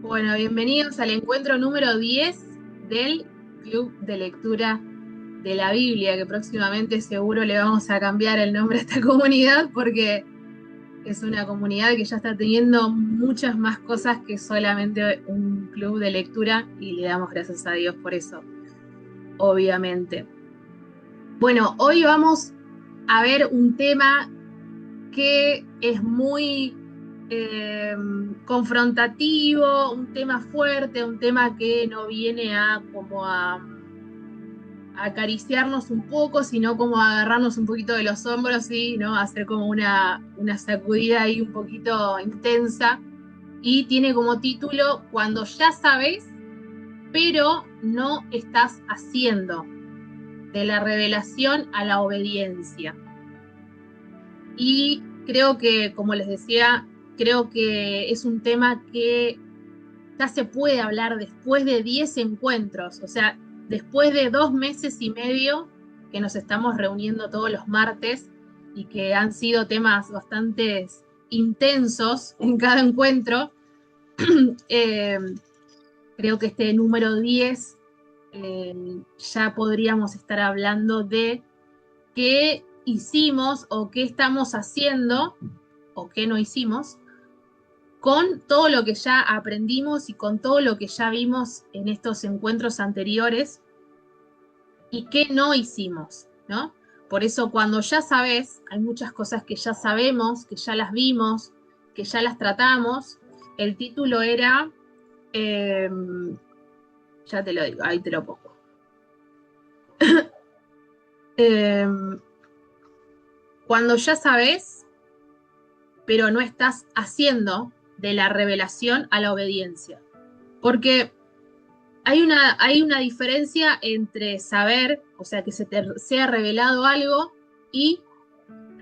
Bueno, bienvenidos al encuentro número 10 del Club de Lectura de la Biblia, que próximamente seguro le vamos a cambiar el nombre a esta comunidad porque es una comunidad que ya está teniendo muchas más cosas que solamente un club de lectura y le damos gracias a Dios por eso, obviamente. Bueno, hoy vamos a ver un tema que es muy confrontativo, un tema fuerte, un tema que no viene a acariciarnos un poco, sino como a agarrarnos un poquito de los hombros y ¿no? Hacer como una sacudida ahí un poquito intensa. Y tiene como título Cuando ya sabes, pero no estás haciendo, de la revelación a la obediencia. Y creo que, como les decía, creo que es un tema que ya se puede hablar después de 10 encuentros, o sea, después de 2 meses y medio que nos estamos reuniendo todos los martes y que han sido temas bastante intensos en cada encuentro. eh, Creo que este número 10 ya podríamos estar hablando de qué hicimos o qué estamos haciendo o qué no hicimos con todo lo que ya aprendimos y con todo lo que ya vimos en estos encuentros anteriores y qué no hicimos, ¿no? Por eso cuando ya sabes, hay muchas cosas que ya sabemos, que ya las vimos, que ya las tratamos. El título era, eh, ya te lo digo, ahí te lo pongo. Eh, Cuando ya sabes, pero no estás haciendo, de la revelación a la obediencia. Porque hay una diferencia entre saber, o sea, que se te sea revelado algo y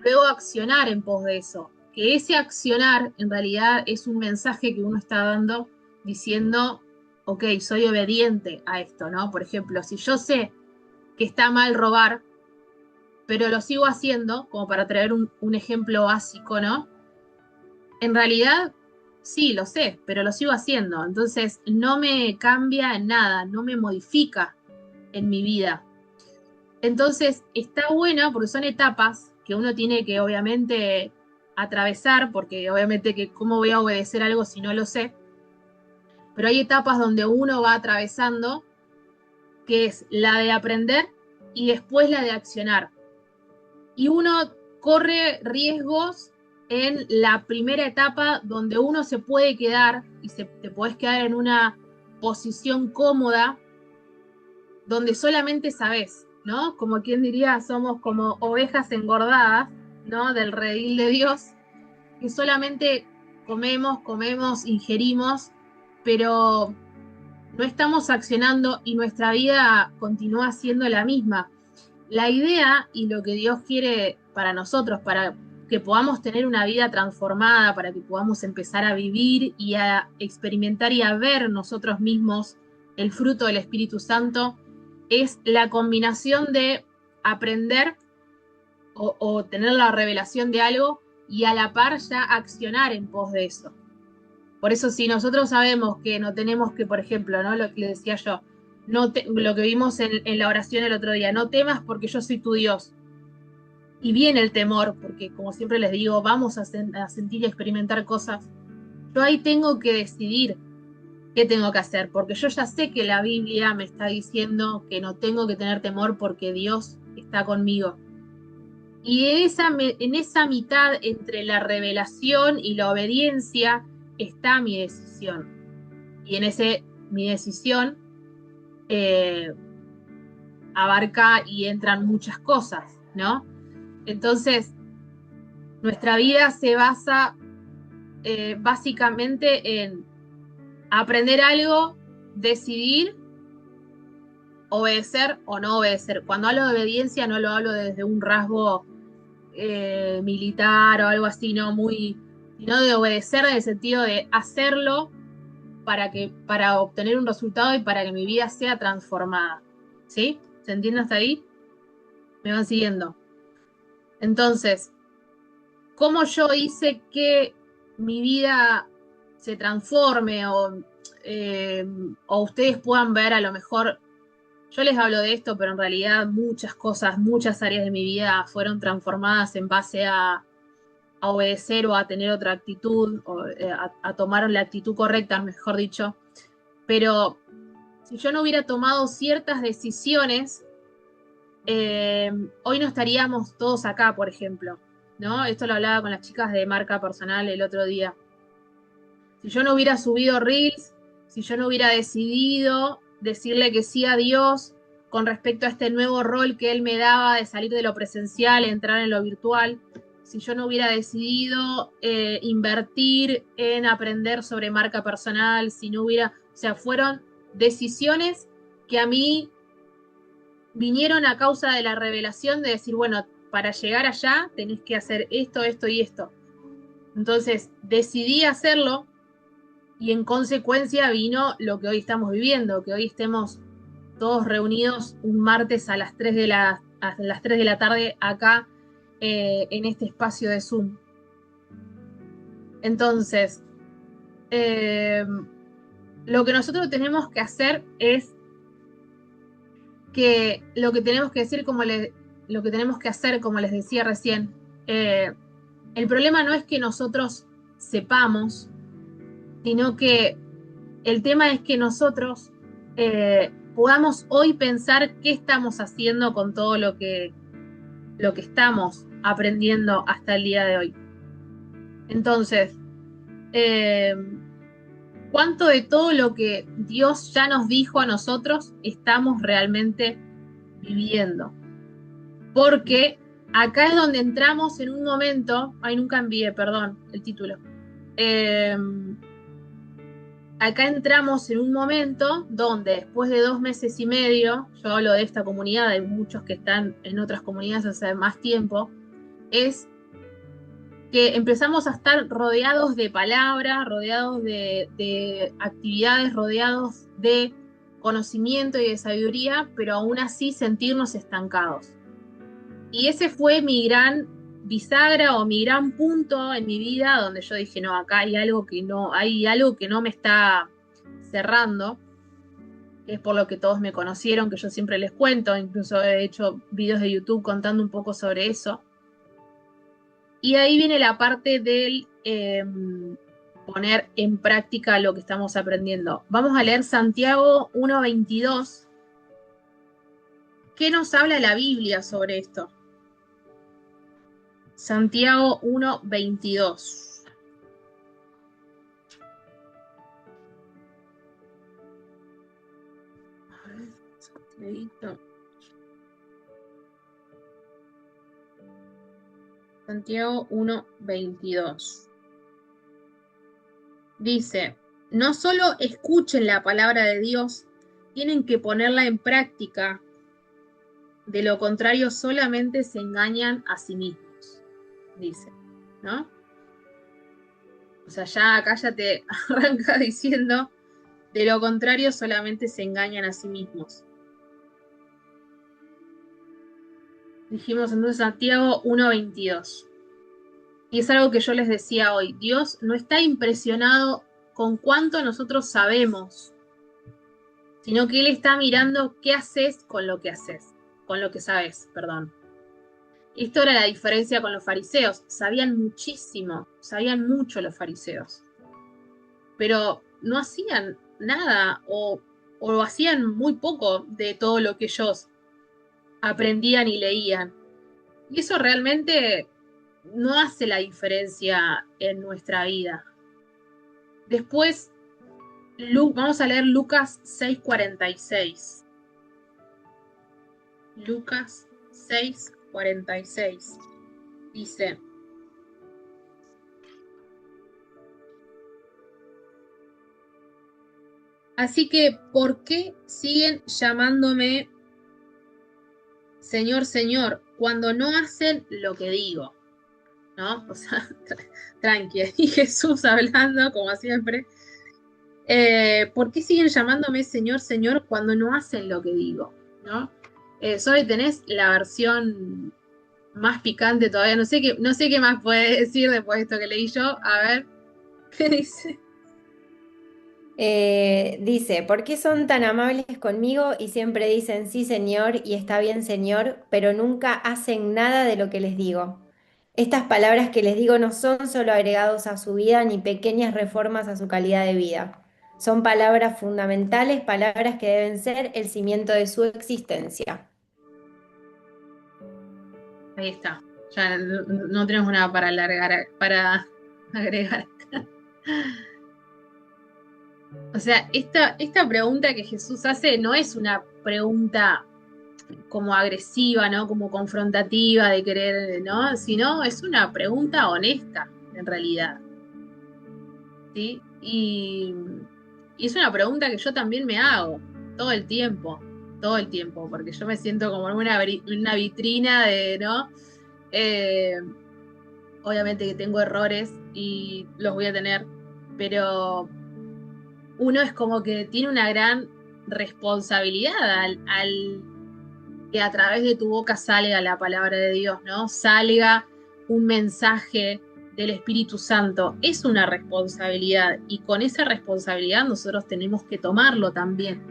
luego accionar en pos de eso. Que ese accionar en realidad es un mensaje que uno está dando diciendo, ok, soy obediente a esto, ¿no? Por ejemplo, si yo sé que está mal robar, pero lo sigo haciendo, como para traer un ejemplo básico, ¿no? En realidad, sí, lo sé, pero lo sigo haciendo. Entonces, no me cambia en nada, no me modifica en mi vida. Entonces, está buena porque son etapas que uno tiene que obviamente atravesar, porque obviamente que cómo voy a obedecer algo si no lo sé, pero hay etapas donde uno va atravesando, que es la de aprender y después la de accionar. Y uno corre riesgos en la primera etapa donde uno se puede quedar y te puedes quedar en una posición cómoda donde solamente sabes, ¿no? Como quien diría, somos como ovejas engordadas, ¿no? Del redil de Dios, que solamente comemos, ingerimos, pero no estamos accionando y nuestra vida continúa siendo la misma. La idea y lo que Dios quiere para nosotros, para que podamos tener una vida transformada, para que podamos empezar a vivir y a experimentar y a ver nosotros mismos el fruto del Espíritu Santo, es la combinación de aprender o tener la revelación de algo y a la par ya accionar en pos de eso. Por eso si nosotros sabemos que no tenemos que, por ejemplo, ¿no? Lo que le decía yo, lo que vimos en la oración el otro día, no temas porque yo soy tu Dios. Y viene el temor, porque como siempre les digo, vamos a sentir y experimentar cosas. Yo ahí tengo que decidir qué tengo que hacer, porque yo ya sé que la Biblia me está diciendo que no tengo que tener temor porque Dios está conmigo. Y en esa mitad entre la revelación y la obediencia está mi decisión. Y mi decisión eh, abarca y entran muchas cosas, ¿no? Entonces, nuestra vida se basa básicamente en aprender algo, decidir, obedecer o no obedecer. Cuando hablo de obediencia no lo hablo desde un rasgo militar o algo así, no muy, sino de obedecer en el sentido de hacerlo para obtener un resultado y para que mi vida sea transformada. ¿Sí? ¿Se entiende hasta ahí? ¿Me van siguiendo? Entonces, ¿cómo yo hice que mi vida se transforme o o ustedes puedan ver a lo mejor, yo les hablo de esto, pero en realidad muchas cosas, muchas áreas de mi vida fueron transformadas en base a obedecer o a tener otra actitud, o a tomar la actitud correcta, mejor dicho. Pero si yo no hubiera tomado ciertas decisiones, hoy no estaríamos todos acá, por ejemplo, ¿no? Esto lo hablaba con las chicas de marca personal el otro día. Si yo no hubiera subido Reels, si yo no hubiera decidido decirle que sí a Dios con respecto a este nuevo rol que Él me daba de salir de lo presencial, entrar en lo virtual, si yo no hubiera decidido invertir en aprender sobre marca personal, si no hubiera, o sea, fueron decisiones que a mí vinieron a causa de la revelación de decir, bueno, para llegar allá tenés que hacer esto, esto y esto. Entonces decidí hacerlo y en consecuencia vino lo que hoy estamos viviendo, que hoy estemos todos reunidos un martes a las 3 de la tarde acá en este espacio de Zoom. Entonces, lo que nosotros tenemos que hacer es que lo que tenemos que decir, lo que tenemos que hacer, como les decía recién, el problema no es que nosotros sepamos, sino que el tema es que nosotros podamos hoy pensar qué estamos haciendo con todo lo que estamos aprendiendo hasta el día de hoy. Entonces, ¿cuánto de todo lo que Dios ya nos dijo a nosotros estamos realmente viviendo? Porque acá es donde entramos en un momento, nunca envié, perdón, el título. Acá entramos en un momento donde después de 2 meses y medio, yo hablo de esta comunidad, de muchos que están en otras comunidades hace más tiempo, es que empezamos a estar rodeados de palabras, rodeados de actividades, rodeados de conocimiento y de sabiduría, pero aún así sentirnos estancados. Y ese fue mi gran bisagra o mi gran punto en mi vida donde yo dije, no, acá hay algo que no me está cerrando, que es por lo que todos me conocieron, que yo siempre les cuento, incluso he hecho videos de YouTube contando un poco sobre eso. Y ahí viene la parte del poner en práctica lo que estamos aprendiendo. Vamos a leer Santiago 1:22. ¿Qué nos habla la Biblia sobre esto? Santiago 1:22. Santiago 1:22. Dice, no solo escuchen la palabra de Dios, tienen que ponerla en práctica. De lo contrario, solamente se engañan a sí mismos, dice, ¿no? O sea, ya acá ya te arranca diciendo, de lo contrario, solamente se engañan a sí mismos. Dijimos entonces Santiago 1:22. Y es algo que yo les decía hoy. Dios no está impresionado con cuánto nosotros sabemos, sino que Él está mirando qué haces con lo que haces, con lo que sabes, perdón. Esto era la diferencia con los fariseos. Sabían muchísimo, sabían mucho los fariseos, pero no hacían nada o hacían muy poco de todo lo que ellos aprendían y leían. Y eso realmente no hace la diferencia en nuestra vida. Después, vamos a leer Lucas 6:46. Lucas 6:46. Dice, así que, ¿por qué siguen llamándome Señor, Señor, cuando no hacen lo que digo? ¿No? O sea, tranqui, y Jesús hablando, como siempre. ¿Por qué siguen llamándome Señor, Señor cuando no hacen lo que digo? ¿No? Zoe, tenés la versión más picante todavía. No sé qué más puede decir después de esto que leí yo. A ver, ¿qué dice? Dice, ¿por qué son tan amables conmigo y siempre dicen sí, señor, y está bien, señor, pero nunca hacen nada de lo que les digo? Estas palabras que les digo no son solo agregados a su vida ni pequeñas reformas a su calidad de vida. Son palabras fundamentales, palabras que deben ser el cimiento de su existencia. Ahí está. Ya no tenemos nada para alargar, para agregar. O sea, esta pregunta que Jesús hace no es una pregunta como agresiva, ¿no? Como confrontativa de querer, ¿no? Sino es una pregunta honesta, en realidad, ¿sí? Y es una pregunta que yo también me hago todo el tiempo, porque yo me siento como en una vitrina de, ¿no? Eh, obviamente que tengo errores y los voy a tener, pero uno es como que tiene una gran responsabilidad al que a través de tu boca salga la palabra de Dios, ¿no? Salga un mensaje del Espíritu Santo. Es una responsabilidad y con esa responsabilidad nosotros tenemos que tomarlo también.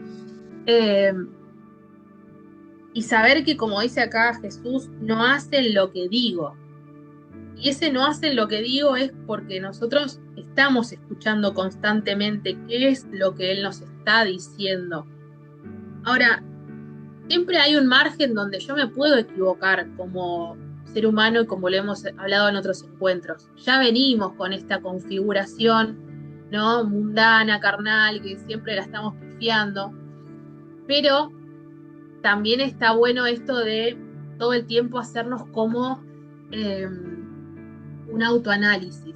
Eh, y saber que, como dice acá Jesús, no hacen lo que digo. Y ese no hacen lo que digo es porque nosotros estamos escuchando constantemente qué es lo que Él nos está diciendo. Ahora, siempre hay un margen donde yo me puedo equivocar como ser humano y como lo hemos hablado en otros encuentros. Ya venimos con esta configuración, ¿no? Mundana, carnal, que siempre la estamos pifiando, pero también está bueno esto de todo el tiempo hacernos como un autoanálisis,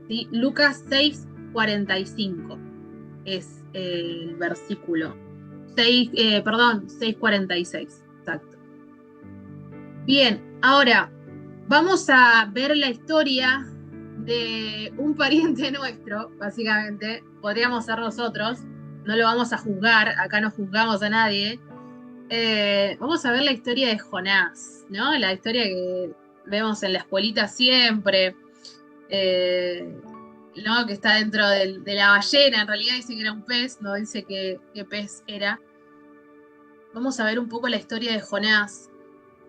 ¿sí? Lucas 6:45 es el versículo. 6:46, exacto. Bien, ahora vamos a ver la historia de un pariente nuestro, básicamente. Podríamos ser nosotros, no lo vamos a juzgar, acá no juzgamos a nadie. Vamos a ver la historia de Jonás, ¿no? La historia que vemos en la escuelita siempre, eh, ¿no? Que está dentro de la ballena, en realidad dice que era un pez, no dice qué pez era. Vamos a ver un poco la historia de Jonás.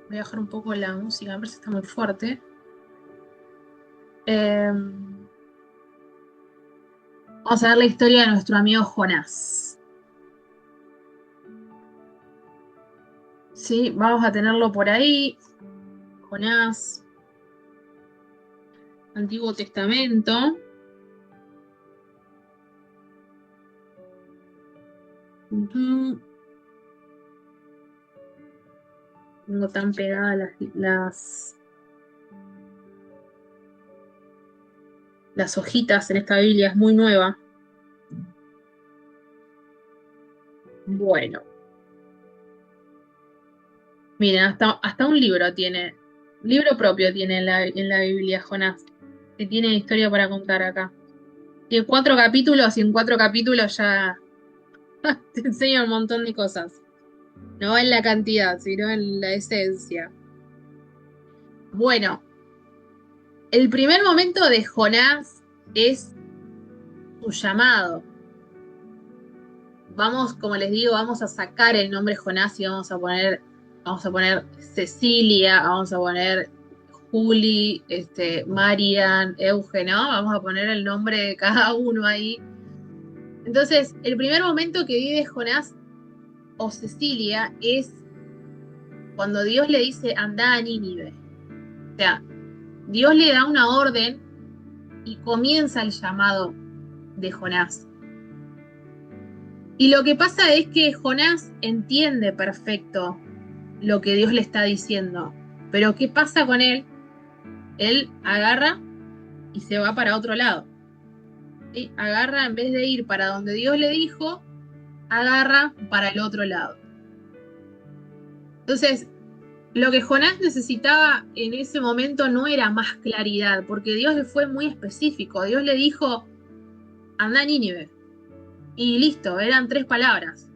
Voy a bajar un poco la música, me parece que está muy fuerte. Eh, vamos a ver la historia de nuestro amigo Jonás. Sí, vamos a tenerlo por ahí. Jonás, Antiguo Testamento. Ujú. Tengo tan pegadas las hojitas en esta Biblia, es muy nueva. Bueno, miren, hasta un libro tiene, libro propio tiene en la Biblia, Jonás, que tiene historia para contar acá. Tiene 4 capítulos y en 4 capítulos ya te enseña un montón de cosas. No en la cantidad, sino en la esencia. Bueno, el primer momento de Jonás es su llamado. Vamos, como les digo, vamos a sacar el nombre Jonás y vamos a poner Cecilia, vamos a poner Juli, Marian, Euge, ¿no? Vamos a poner el nombre de cada uno ahí. Entonces, el primer momento que vive Jonás o Cecilia es cuando Dios le dice, anda a Nínive. O sea, Dios le da una orden y comienza el llamado de Jonás. Y lo que pasa es que Jonás entiende perfecto lo que Dios le está diciendo. Pero ¿qué pasa con él? Él agarra y se va para otro lado. ¿Sí? Agarra, en vez de ir para donde Dios le dijo, agarra para el otro lado. Entonces, lo que Jonás necesitaba en ese momento no era más claridad, porque Dios le fue muy específico. Dios le dijo, anda a Nínive. Y listo, eran 3 palabras.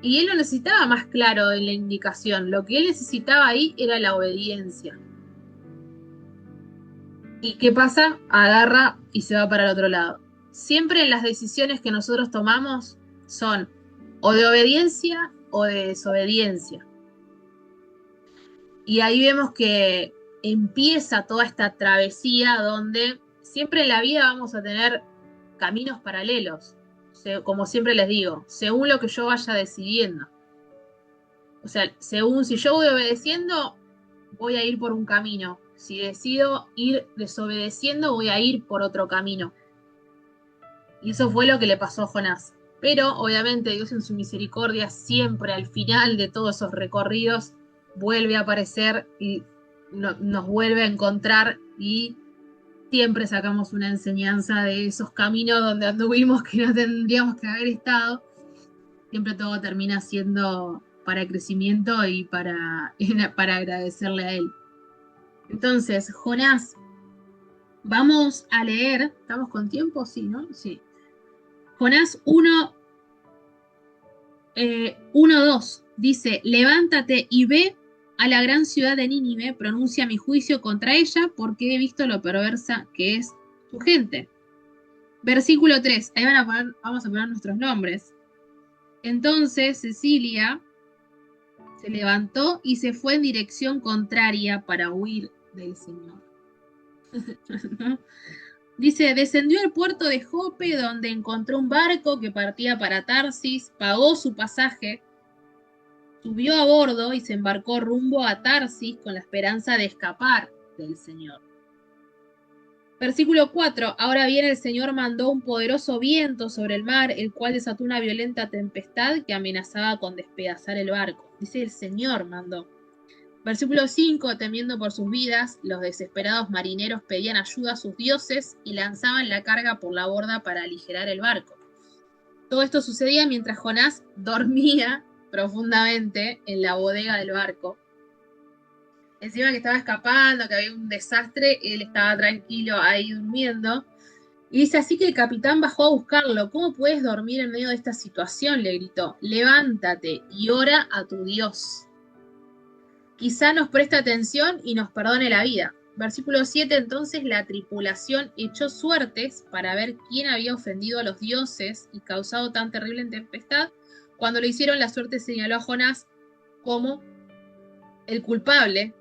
Y él no necesitaba más claro en la indicación. Lo que él necesitaba ahí era la obediencia. ¿Y qué pasa? Agarra y se va para el otro lado. siempre las decisiones que nosotros tomamos son o de obediencia o de desobediencia. Y ahí vemos que empieza toda esta travesía donde siempre en la vida vamos a tener caminos paralelos, como siempre les digo, según lo que yo vaya decidiendo. O sea, según si yo voy obedeciendo, voy a ir por un camino. Si decido ir desobedeciendo, voy a ir por otro camino. Y eso fue lo que le pasó a Jonás. Pero obviamente Dios en su misericordia siempre al final de todos esos recorridos vuelve a aparecer y nos vuelve a encontrar y siempre sacamos una enseñanza de esos caminos donde anduvimos que no tendríamos que haber estado. Siempre todo termina siendo para crecimiento y para agradecerle a Él. Entonces, Jonás, vamos a leer, ¿estamos con tiempo? Sí, ¿no? Sí. Jonás 1:2 dice, levántate y ve a la gran ciudad de Nínive, pronuncia mi juicio contra ella, porque he visto lo perversa que es su gente. Versículo 3, ahí vamos a poner nuestros nombres. Entonces Cecilia se levantó y se fue en dirección contraria para huir del Señor. ¿No? Dice, descendió al puerto de Jope, donde encontró un barco que partía para Tarsis, pagó su pasaje, subió a bordo y se embarcó rumbo a Tarsis con la esperanza de escapar del Señor. Versículo 4. Ahora bien, el Señor mandó un poderoso viento sobre el mar, el cual desató una violenta tempestad que amenazaba con despedazar el barco. Dice, el Señor mandó. Versículo 5. Temiendo por sus vidas, los desesperados marineros pedían ayuda a sus dioses y lanzaban la carga por la borda para aligerar el barco. Todo esto sucedía mientras Jonás dormía profundamente en la bodega del barco. Encima que estaba escapando, que había un desastre, él estaba tranquilo ahí durmiendo. Y dice, así que el capitán bajó a buscarlo. ¿Cómo puedes dormir en medio de esta situación?, le gritó. Levántate y ora a tu Dios. Quizá nos preste atención y nos perdone la vida. Versículo 7, entonces la tripulación echó suertes para ver quién había ofendido a los dioses y causado tan terrible tempestad. Cuando lo hicieron, la suerte señaló a Jonás como el culpable.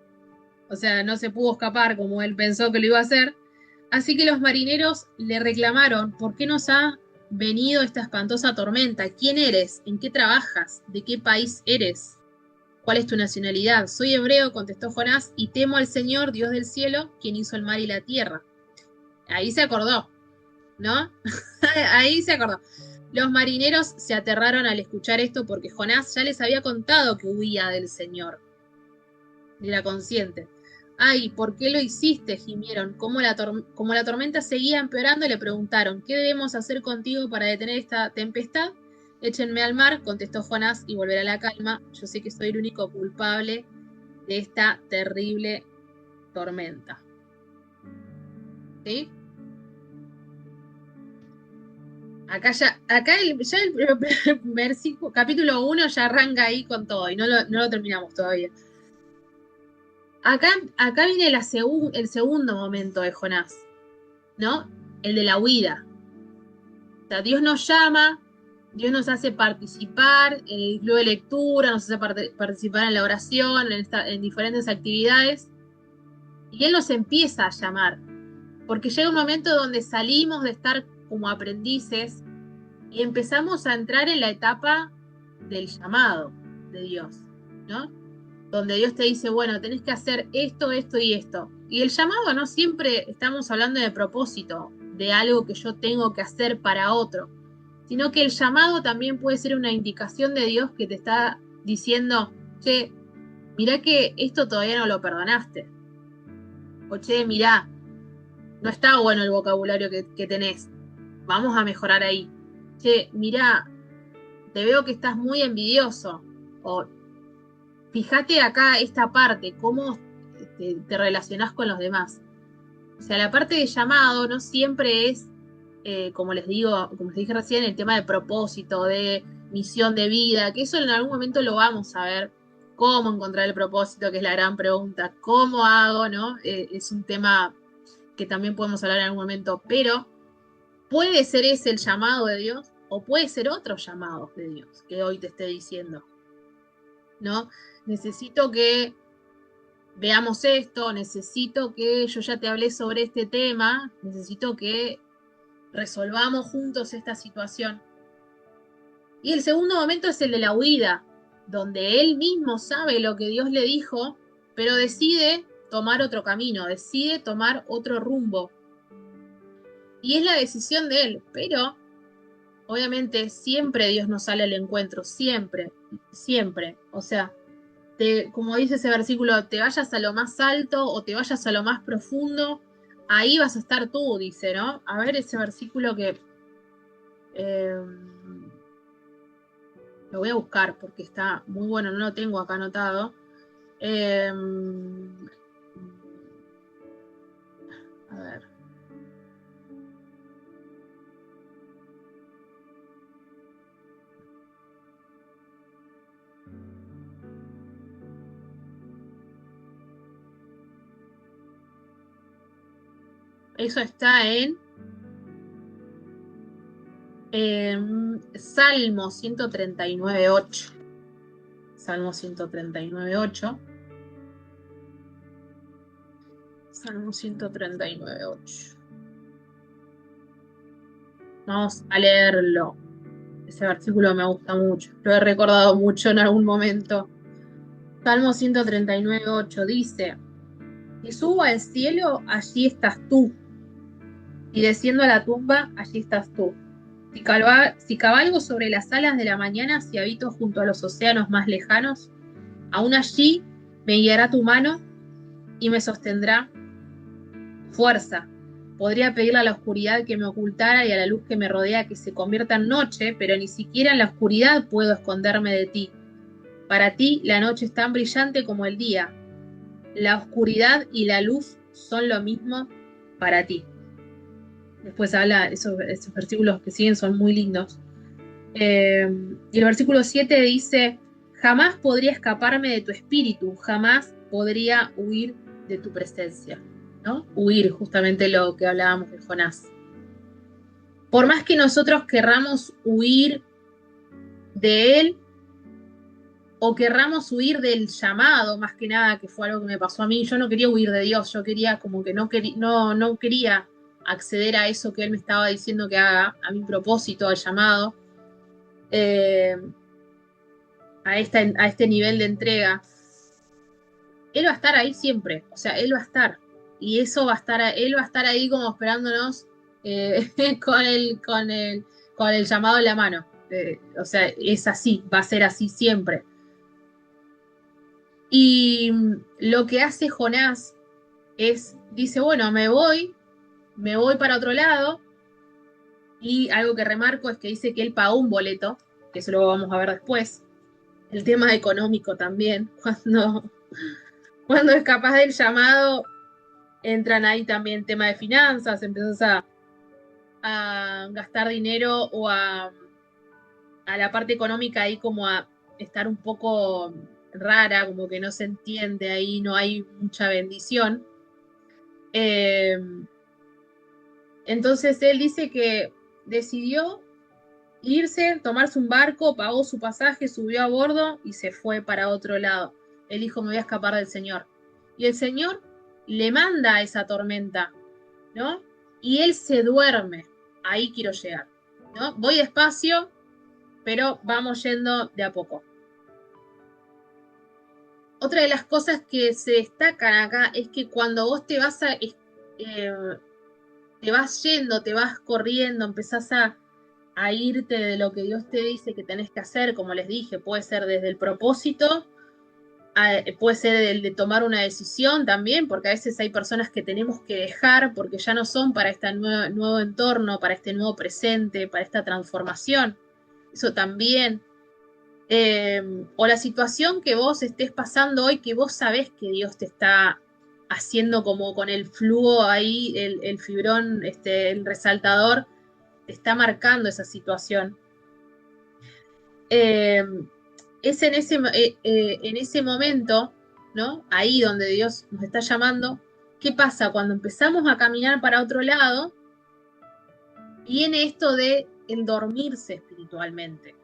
O sea, no se pudo escapar como él pensó que lo iba a hacer. Así que los marineros le reclamaron, ¿por qué nos ha venido esta espantosa tormenta? ¿Quién eres? ¿En qué trabajas? ¿De qué país eres? ¿Cuál es tu nacionalidad? Soy hebreo, contestó Jonás, y temo al Señor, Dios del cielo, quien hizo el mar y la tierra. Ahí se acordó, ¿no? Ahí se acordó. Los marineros se aterraron al escuchar esto porque Jonás ya les había contado que huía del Señor. Era consciente. Ay, ¿por qué lo hiciste?, gimieron. Como la tormenta seguía empeorando, le preguntaron, ¿qué debemos hacer contigo para detener esta tempestad? Échenme al mar, contestó Jonás, y volverá a la calma. Yo sé que soy el único culpable de esta terrible tormenta. ¿Sí? Acá el versículo, capítulo 1 ya arranca ahí con todo, y no lo terminamos todavía. Acá viene el segundo momento de Jonás, ¿no? El de la huida. O sea, Dios nos llama, Dios nos hace participar en el club de lectura, nos hace participar en la oración, en diferentes actividades, y Él nos empieza a llamar, porque llega un momento donde salimos de estar como aprendices y empezamos a entrar en la etapa del llamado de Dios, ¿no? Donde Dios te dice, bueno, tenés que hacer esto, esto y esto. Y el llamado no siempre estamos hablando de propósito, de algo que yo tengo que hacer para otro, sino que el llamado también puede ser una indicación de Dios que te está diciendo, che, mirá que esto todavía no lo perdonaste. O che, mirá, no está bueno el vocabulario que tenés. Vamos a mejorar ahí. Che, mirá, te veo que estás muy envidioso. O fíjate acá esta parte, cómo te relacionás con los demás. O sea, la parte de llamado no siempre es, como les dije recién, el tema de propósito, de misión de vida, que eso en algún momento lo vamos a ver. Cómo encontrar el propósito, que es la gran pregunta. ¿Cómo hago? ¿No? Es un tema que también podemos hablar en algún momento, pero puede ser ese el llamado de Dios o puede ser otro llamado de Dios que hoy te esté diciendo, ¿no? Necesito que veamos esto, necesito que yo ya te hablé sobre este tema, necesito que resolvamos juntos esta situación. Y el segundo momento es el de la huida, donde él mismo sabe lo que Dios le dijo, pero decide tomar otro camino, decide tomar otro rumbo. Y es la decisión de él, pero obviamente siempre Dios nos sale al encuentro, siempre, siempre. O sea, como dice ese versículo, te vayas a lo más alto o te vayas a lo más profundo, ahí vas a estar tú, dice, ¿no? A ver ese versículo que lo voy a buscar porque está muy bueno, no lo tengo acá anotado. A ver. Eso está en Salmo 139.8. Salmo 139.8. Salmo 139.8. Vamos a leerlo. Ese versículo me gusta mucho. Lo he recordado mucho en algún momento. Salmo 139.8 dice: si subo al cielo, allí estás tú. Y desciendo a la tumba, allí estás tú. Si cabalgo sobre las alas de la mañana, si habito junto a los océanos más lejanos, aún allí me guiará tu mano y me sostendrá fuerza. Podría pedirle a la oscuridad que me ocultara y a la luz que me rodea que se convierta en noche, pero ni siquiera en la oscuridad puedo esconderme de ti. Para ti la noche es tan brillante como el día. La oscuridad y la luz son lo mismo para ti. Después habla, esos versículos que siguen son muy lindos. Y el versículo 7 dice: jamás podría escaparme de tu espíritu, jamás podría huir de tu presencia, ¿no? Huir, justamente lo que hablábamos de Jonás. Por más que nosotros querramos huir de él o querramos huir del llamado, más que nada, que fue algo que me pasó a mí, yo no quería huir de Dios, yo quería como que no quería acceder a eso que él me estaba diciendo que haga, a mi propósito, al llamado. A este nivel de entrega, él va a estar ahí siempre, o sea, él va a estar, y eso va a estar, él va a estar ahí como esperándonos con el llamado en la mano. O sea, es así, va a ser así siempre. Y lo que hace Jonás dice, bueno, me voy para otro lado, y algo que remarco es que dice que él pagó un boleto, que eso lo vamos a ver después. El tema económico también, cuando escapas del llamado, entran ahí también tema de finanzas, empiezas a gastar dinero o a la parte económica ahí como a estar un poco rara, como que no se entiende ahí, no hay mucha bendición. Eh, entonces él dice que decidió irse, tomarse un barco, pagó su pasaje, subió a bordo y se fue para otro lado. Él dijo, me voy a escapar del Señor. Y el Señor le manda esa tormenta, ¿no? Y él se duerme. Ahí quiero llegar, ¿no? Voy despacio, pero vamos yendo de a poco. Otra de las cosas que se destacan acá es que cuando vos te vas te vas yendo, te vas corriendo, empezás a irte de lo que Dios te dice que tenés que hacer, como les dije, puede ser desde el propósito, puede ser el de tomar una decisión también, porque a veces hay personas que tenemos que dejar porque ya no son para este nuevo entorno, para este nuevo presente, para esta transformación. Eso también. O la situación que vos estés pasando hoy, que vos sabés que Dios te está haciendo como con el flujo ahí, el fibrón, el resaltador, te está marcando esa situación. Es en ese momento, ¿no? Ahí donde Dios nos está llamando. ¿Qué pasa? Cuando empezamos a caminar para otro lado viene esto de el dormirse espiritualmente.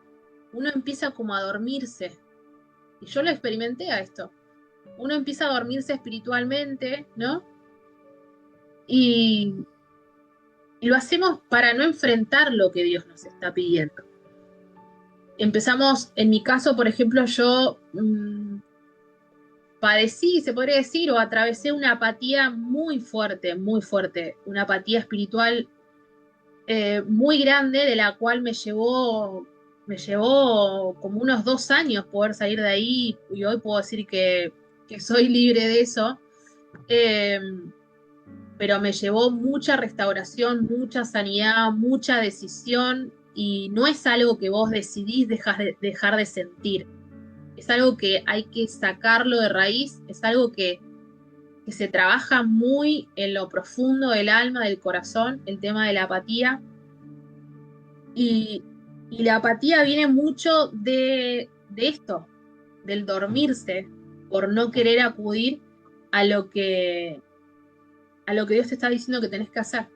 Uno empieza como a dormirse. Y yo lo experimenté a esto. Uno empieza a dormirse espiritualmente, ¿no? Y lo hacemos para no enfrentar lo que Dios nos está pidiendo. Empezamos, en mi caso, por ejemplo, yo padecí, se podría decir, o atravesé una apatía muy fuerte, una apatía espiritual muy grande, de la cual me llevó como unos 2 años poder salir de ahí, y hoy puedo decir que soy libre de eso. Eh, pero me llevó mucha restauración, mucha sanidad, mucha decisión, y no es algo que vos decidís dejar de sentir. Es algo que hay que sacarlo de raíz, es algo que se trabaja muy en lo profundo del alma, del corazón, el tema de la apatía. Y, y la apatía viene mucho de esto, del dormirse, por no querer acudir a lo que, a lo que Dios te está diciendo que tenés que hacer.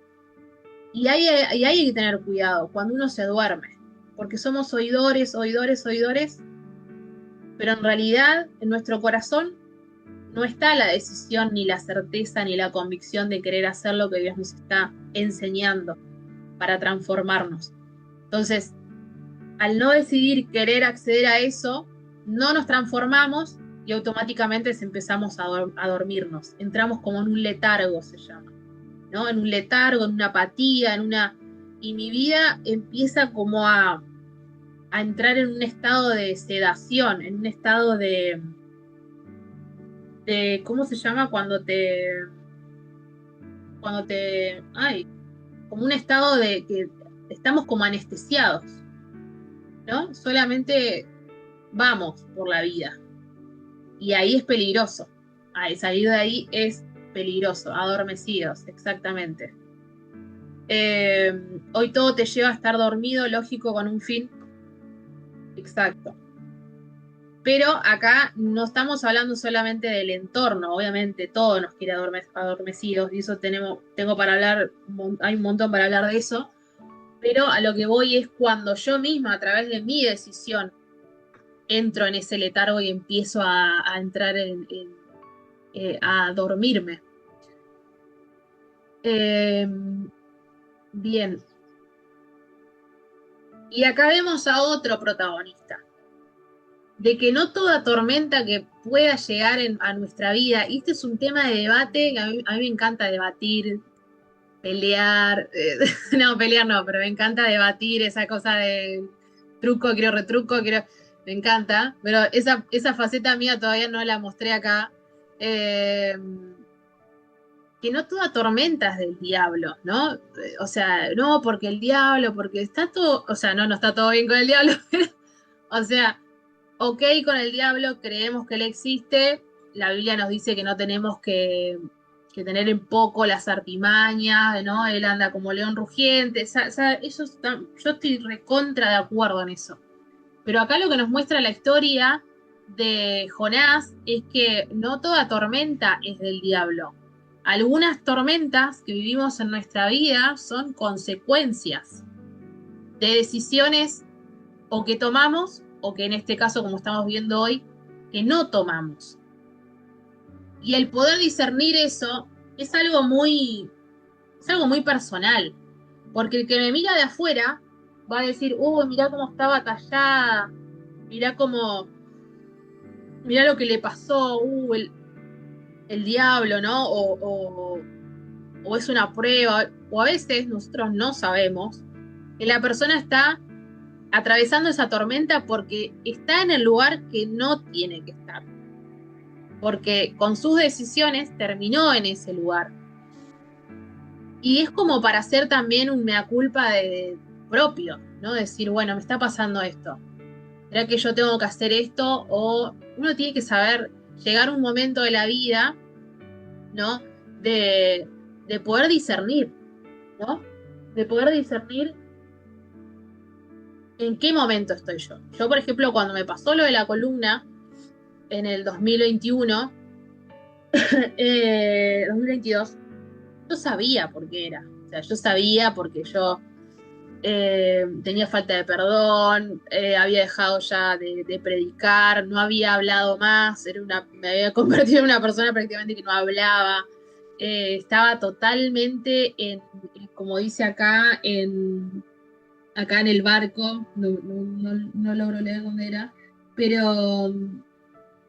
Y hay que tener cuidado cuando uno se duerme, porque somos oidores, oidores, oidores, pero en realidad en nuestro corazón no está la decisión, ni la certeza, ni la convicción de querer hacer lo que Dios nos está enseñando para transformarnos. Entonces, al no decidir querer acceder a eso, no nos transformamos y automáticamente empezamos a dormirnos. Entramos como en un letargo, se llama, ¿no? En un letargo, en una apatía, y mi vida empieza como a entrar en un estado de sedación, en un estado de ¿cómo se llama? Ay, como un estado de que estamos como anestesiados, ¿no? Solamente vamos por la vida. Y ahí es peligroso. Salir de ahí es peligroso, adormecidos, exactamente. Hoy todo te lleva a estar dormido, lógico, con un fin. Exacto. Pero acá no estamos hablando solamente del entorno, obviamente todo nos quiere adormecidos, y eso tengo para hablar, hay un montón para hablar de eso, pero a lo que voy es cuando yo misma, a través de mi decisión, entro en ese letargo y empiezo a entrar a dormirme. Eh, bien. Y acá vemos a otro protagonista, de que no toda tormenta que pueda llegar a nuestra vida, y este es un tema de debate, que a mí me encanta debatir, pelear, no, pelear no, pero me encanta debatir esa cosa de truco, quiero retruco, me encanta, pero esa faceta mía todavía no la mostré acá. Eh, que no toda tormenta es del diablo, ¿no? O sea, no, porque el diablo, porque está todo, o sea, no está todo bien con el diablo, o sea, ok con el diablo, creemos que él existe, la Biblia nos dice que no tenemos que tener en poco las artimañas, ¿no? Él anda como león rugiente, yo estoy recontra de acuerdo en eso. Pero acá lo que nos muestra la historia de Jonás es que no toda tormenta es del diablo. Algunas tormentas que vivimos en nuestra vida son consecuencias de decisiones o que tomamos o que en este caso, como estamos viendo hoy, que no tomamos. Y el poder discernir eso es algo muy personal, porque el que me mira de afuera va a decir, mirá cómo está batallada, mirá cómo, mirá lo que le pasó, el diablo, ¿no? O es una prueba, o a veces nosotros no sabemos que la persona está atravesando esa tormenta porque está en el lugar que no tiene que estar, porque con sus decisiones terminó en ese lugar. Y es como para hacer también un mea culpa de propio, ¿no? Decir, bueno, me está pasando esto. ¿Será que yo tengo que hacer esto? O uno tiene que saber llegar a un momento de la vida, ¿no? De poder discernir, ¿no? De poder discernir en qué momento estoy yo. Yo, por ejemplo, cuando me pasó lo de la columna en el 2021, 2022, yo sabía por qué era. O sea, yo sabía porque yo tenía falta de perdón, había dejado ya de predicar, no había hablado más, me había convertido en una persona prácticamente que no hablaba. Estaba totalmente como dice acá, acá en el barco, no logro leer dónde era, pero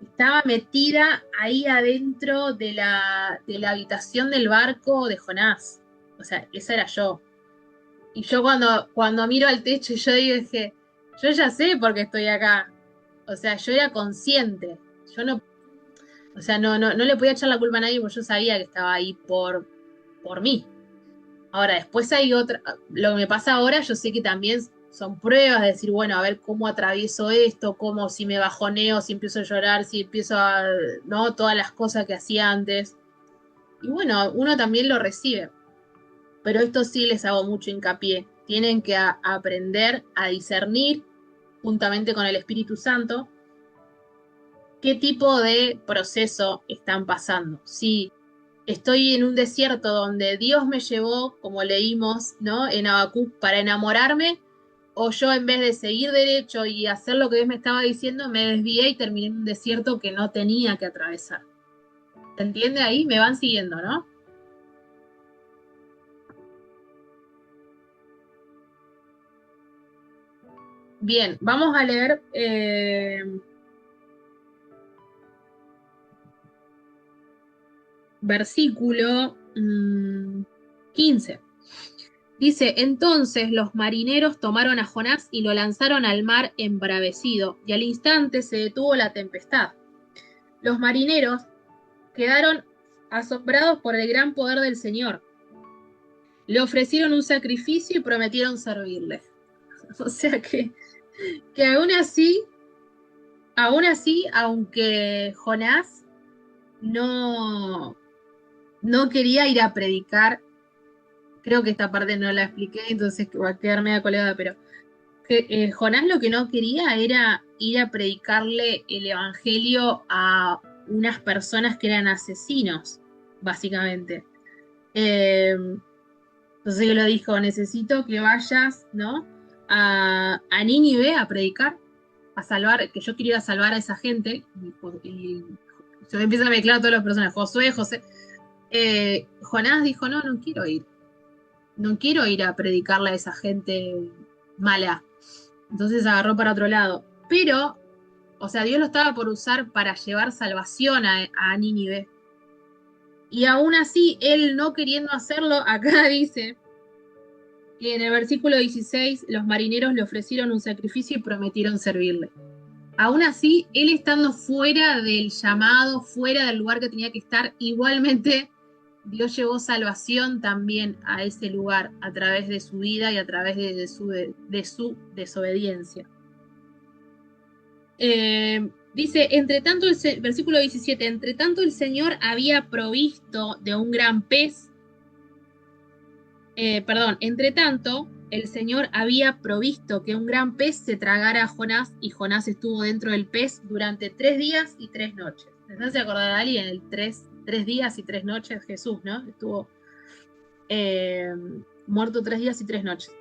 estaba metida ahí adentro de la habitación del barco de Jonás. O sea, esa era yo. Y yo cuando miro al techo, yo dije, yo ya sé por qué estoy acá. O sea, yo era consciente. Yo no, o sea, no le podía echar la culpa a nadie porque yo sabía que estaba ahí por mí. Ahora, después hay otra, lo que me pasa ahora, yo sé que también son pruebas de decir, bueno, a ver cómo atravieso esto, cómo si me bajoneo, si empiezo a llorar, si empiezo a, ¿no? Todas las cosas que hacía antes. Y bueno, uno también lo recibe. Pero esto sí les hago mucho hincapié. Tienen que aprender a discernir, juntamente con el Espíritu Santo, qué tipo de proceso están pasando. Si estoy en un desierto donde Dios me llevó, como leímos, ¿no? En Habacuc, para enamorarme, o yo en vez de seguir derecho y hacer lo que Dios me estaba diciendo, me desvié y terminé en un desierto que no tenía que atravesar. ¿Se entiende ahí? Me van siguiendo, ¿no? Bien, vamos a leer versículo 15. Dice, entonces los marineros tomaron a Jonás y lo lanzaron al mar embravecido, y al instante se detuvo la tempestad. Los marineros quedaron asombrados por el gran poder del Señor. Le ofrecieron un sacrificio y prometieron servirle. O sea que aún así, aunque Jonás no, no quería ir a predicar, creo que esta parte no la expliqué, entonces va a quedar media colgada, pero Jonás lo que no quería era ir a predicarle el evangelio a unas personas que eran asesinos, básicamente. Eh, entonces él lo dijo, necesito que vayas, ¿no? A Nínive a predicar, a salvar, que yo quería salvar a esa gente, y se me empieza a mezclar a todas las personas, Josué, José. Jonás dijo, no quiero ir, no quiero ir a predicarle a esa gente mala. Entonces agarró para otro lado. Pero, o sea, Dios lo estaba por usar para llevar salvación a Nínive. Y aún así, él no queriendo hacerlo, acá dice que en el versículo 16 los marineros le ofrecieron un sacrificio y prometieron servirle. Aún así, él estando fuera del llamado, fuera del lugar que tenía que estar, igualmente Dios llevó salvación también a ese lugar a través de su vida y a través de su desobediencia. Dice, entre tanto, versículo 17, entre tanto el Señor había provisto de un gran pez, entre tanto el Señor había provisto que un gran pez se tragara a Jonás y Jonás estuvo dentro del pez durante 3 días y 3 noches. ¿Se hace acordar a alguien? El 3 días y 3 noches, Jesús, ¿no? Estuvo muerto 3 días y 3 noches.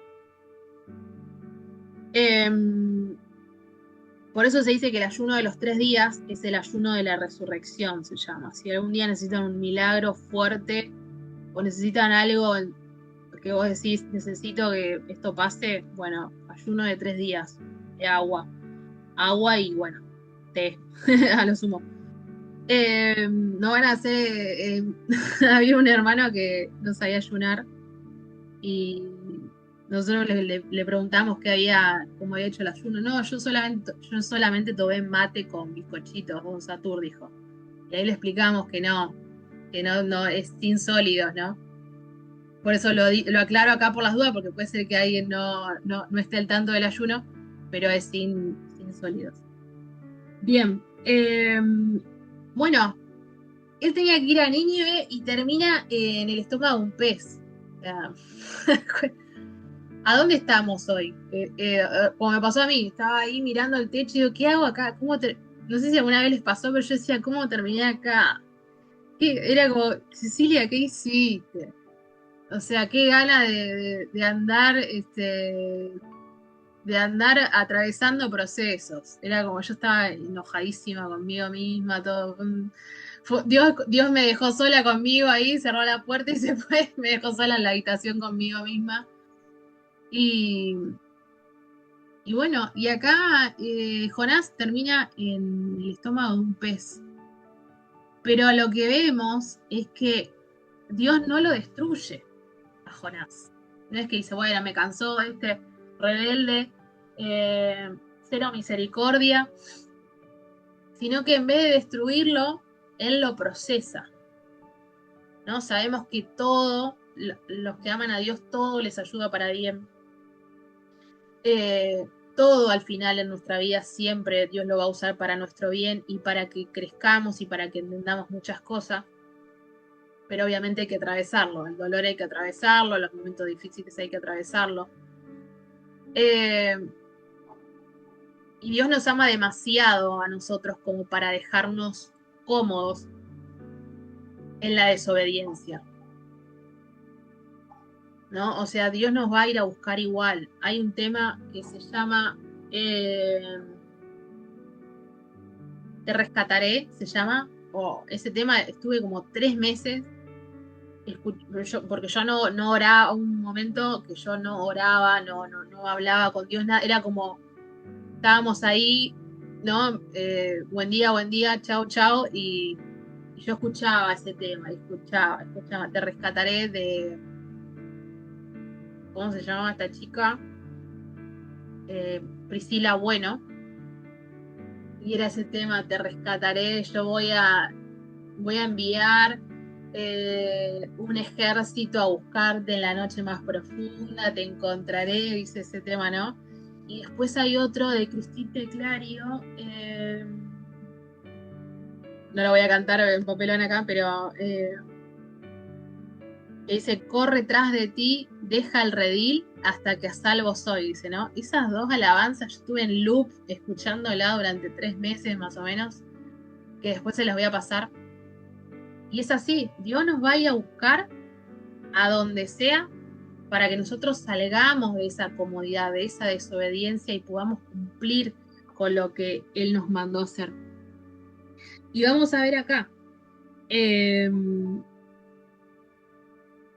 Por eso se dice que el ayuno de los 3 días es el ayuno de la resurrección, se llama. Si algún día necesitan un milagro fuerte o necesitan algo que vos decís, necesito que esto pase, bueno, ayuno de 3 días de agua. Agua y, bueno, té, a lo sumo. No van a hacer... había un hermano que no sabía ayunar y nosotros le preguntamos cómo había hecho el ayuno. No, yo solamente tomé mate con bizcochitos, un Satur, dijo. Y ahí le explicamos que no, no, es sin sólidos, ¿no? Por eso lo aclaro acá por las dudas, porque puede ser que alguien no esté al tanto del ayuno, pero es sin sólidos. Bien, bueno, él tenía que ir a Nínive y termina en el estómago de un pez. O sea, ¿a dónde estamos hoy? Como me pasó a mí, estaba ahí mirando el techo y digo, ¿qué hago acá? No sé si alguna vez les pasó, pero yo decía, ¿cómo terminé acá? Era como, Cecilia, ¿qué hiciste? O sea, qué gana de andar, de andar atravesando procesos. Era como yo estaba enojadísima conmigo misma, todo. Dios me dejó sola conmigo ahí, cerró la puerta y se fue, me dejó sola en la habitación conmigo misma. Y, y bueno, y acá Jonás termina en el estómago de un pez. Pero lo que vemos es que Dios no lo destruye a Jonás. No es que dice, bueno, me cansó este rebelde, eh, cero misericordia, sino que en vez de destruirlo, Él lo procesa. ¿No? Sabemos que todo, los que aman a Dios, todo les ayuda para bien. Todo al final en nuestra vida siempre Dios lo va a usar para nuestro bien y para que crezcamos y para que entendamos muchas cosas. Pero obviamente hay que atravesarlo. El dolor hay que atravesarlo, los momentos difíciles hay que atravesarlo. Y Dios nos ama demasiado a nosotros como para dejarnos cómodos en la desobediencia, ¿no? O sea, Dios nos va a ir a buscar igual. Hay un tema que se llama Te rescataré, se llama. Ese tema estuve como 3 meses, porque yo no oraba, un momento que yo no oraba, no hablaba con Dios, nada, era como, estábamos ahí, ¿no? Buen día, chao, chao, y yo escuchaba ese tema, escuchaba, te rescataré de, ¿cómo se llamaba esta chica? Priscila Bueno, y era ese tema, te rescataré, voy a enviar un ejército a buscarte en la noche más profunda, te encontraré, dice ese tema, ¿no? Y después hay otro de Cristina Clario, no lo voy a cantar en papelón acá, pero que dice, corre tras de ti, deja el redil hasta que a salvo soy, dice, ¿no? Esas dos alabanzas, yo estuve en loop escuchándola durante 3 meses más o menos, que después se las voy a pasar. Y es así, Dios nos va a ir a buscar a donde sea para que nosotros salgamos de esa comodidad, de esa desobediencia y podamos cumplir con lo que Él nos mandó hacer. Y vamos a ver acá,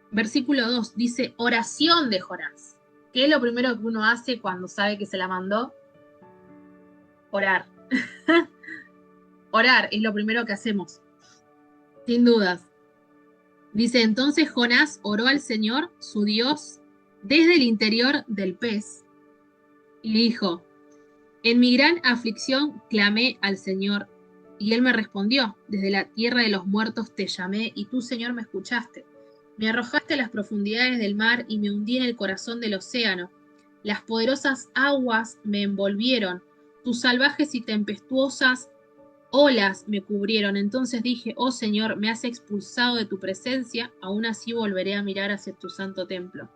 versículo 2, dice oración de Jonás. ¿Qué es lo primero que uno hace cuando sabe que se la mandó? Orar. Orar es lo primero que hacemos, sin dudas. Dice, entonces Jonás oró al Señor, su Dios, desde el interior del pez, y dijo, en mi gran aflicción clamé al Señor, y Él me respondió, desde la tierra de los muertos te llamé, y tú, Señor, me escuchaste. Me arrojaste a las profundidades del mar y me hundí en el corazón del océano. Las poderosas aguas me envolvieron, tus salvajes y tempestuosas olas me cubrieron. Entonces dije, oh Señor, me has expulsado de tu presencia, aún así volveré a mirar hacia tu santo templo.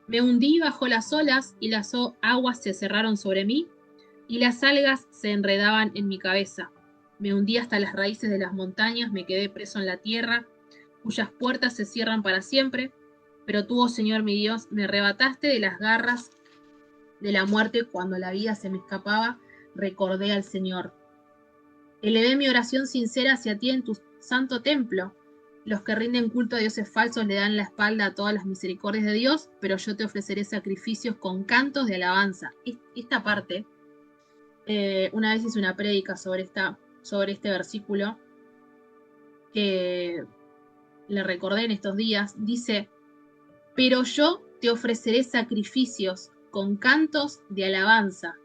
Me hundí bajo las olas y las aguas se cerraron sobre mí y las algas se enredaban en mi cabeza. Me hundí hasta las raíces de las montañas, me quedé preso en la tierra, cuyas puertas se cierran para siempre. Pero tú, oh Señor mi Dios, me arrebataste de las garras de la muerte cuando la vida se me escapaba, recordé al Señor. Elevé mi oración sincera hacia ti en tu santo templo. Los que rinden culto a dioses falsos le dan la espalda a todas las misericordias de Dios, pero yo te ofreceré sacrificios con cantos de alabanza. Esta parte, una vez hice una prédica sobre este versículo que le recordé en estos días. Dice, pero yo te ofreceré sacrificios con cantos de alabanza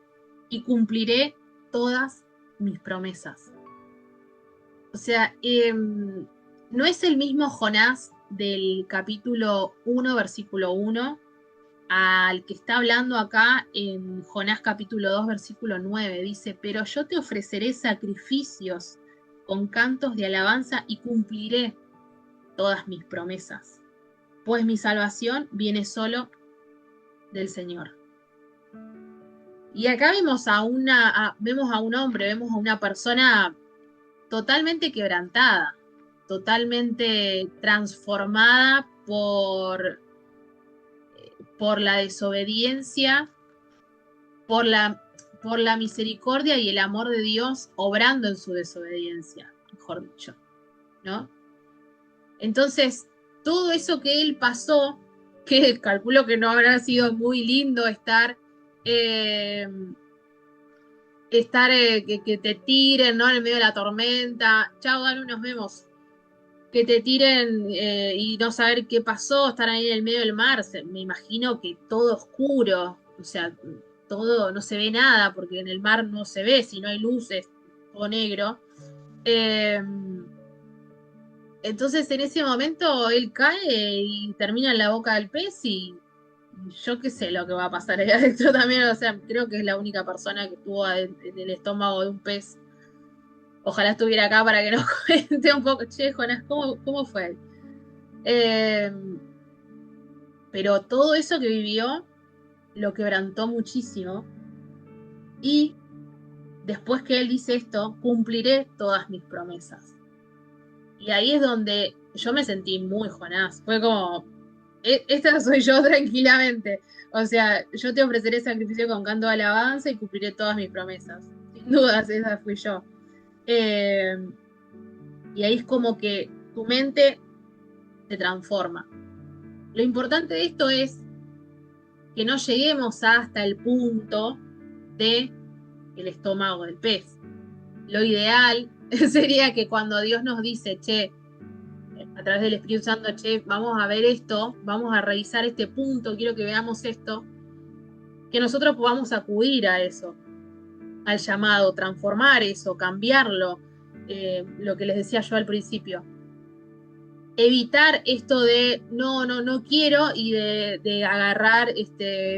y cumpliré todas mis promesas. O sea, no es el mismo Jonás del capítulo 1, versículo 1, al que está hablando acá en Jonás capítulo 2, versículo 9. Dice, pero yo te ofreceré sacrificios con cantos de alabanza y cumpliré todas mis promesas, pues mi salvación viene solo del Señor. Y acá vemos a un hombre, vemos a una persona totalmente quebrantada, totalmente transformada por por la desobediencia, por la misericordia y el amor de Dios obrando en su desobediencia, mejor dicho, ¿no? Entonces, todo eso que él pasó, que calculo que no habrá sido muy lindo estar que te tiren, ¿no? En el medio de la tormenta. Chao, Danu, nos vemos. Que te tiren y no saber qué pasó, estar ahí en el medio del mar. Me imagino que todo oscuro, o sea, todo, no se ve nada, porque en el mar no se ve, si no hay luces, todo negro. Entonces en ese momento él cae y termina en la boca del pez y yo qué sé lo que va a pasar ahí adentro también, o sea, creo que es la única persona que estuvo en el estómago de un pez. Ojalá estuviera acá para que nos cuente un poco, che, Jonás, ¿cómo fue? Eh, pero todo eso que vivió lo quebrantó muchísimo y después que él dice esto, cumpliré todas mis promesas. Y ahí es donde yo me sentí muy Jonás, fue como, esta soy yo tranquilamente. O sea, yo te ofreceré sacrificio con canto de alabanza y cumpliré todas mis promesas. Sin dudas, esa fui yo. Eh, y ahí es como que tu mente se transforma. Lo importante de esto es que no lleguemos hasta el punto de el estómago del pez. Lo ideal sería que cuando Dios nos dice, che, a través del Espíritu Santo, che, vamos a ver esto, vamos a revisar este punto, quiero que veamos esto, que nosotros podamos acudir a eso, al llamado, transformar eso, cambiarlo, lo que les decía yo al principio. Evitar esto de no quiero y de agarrar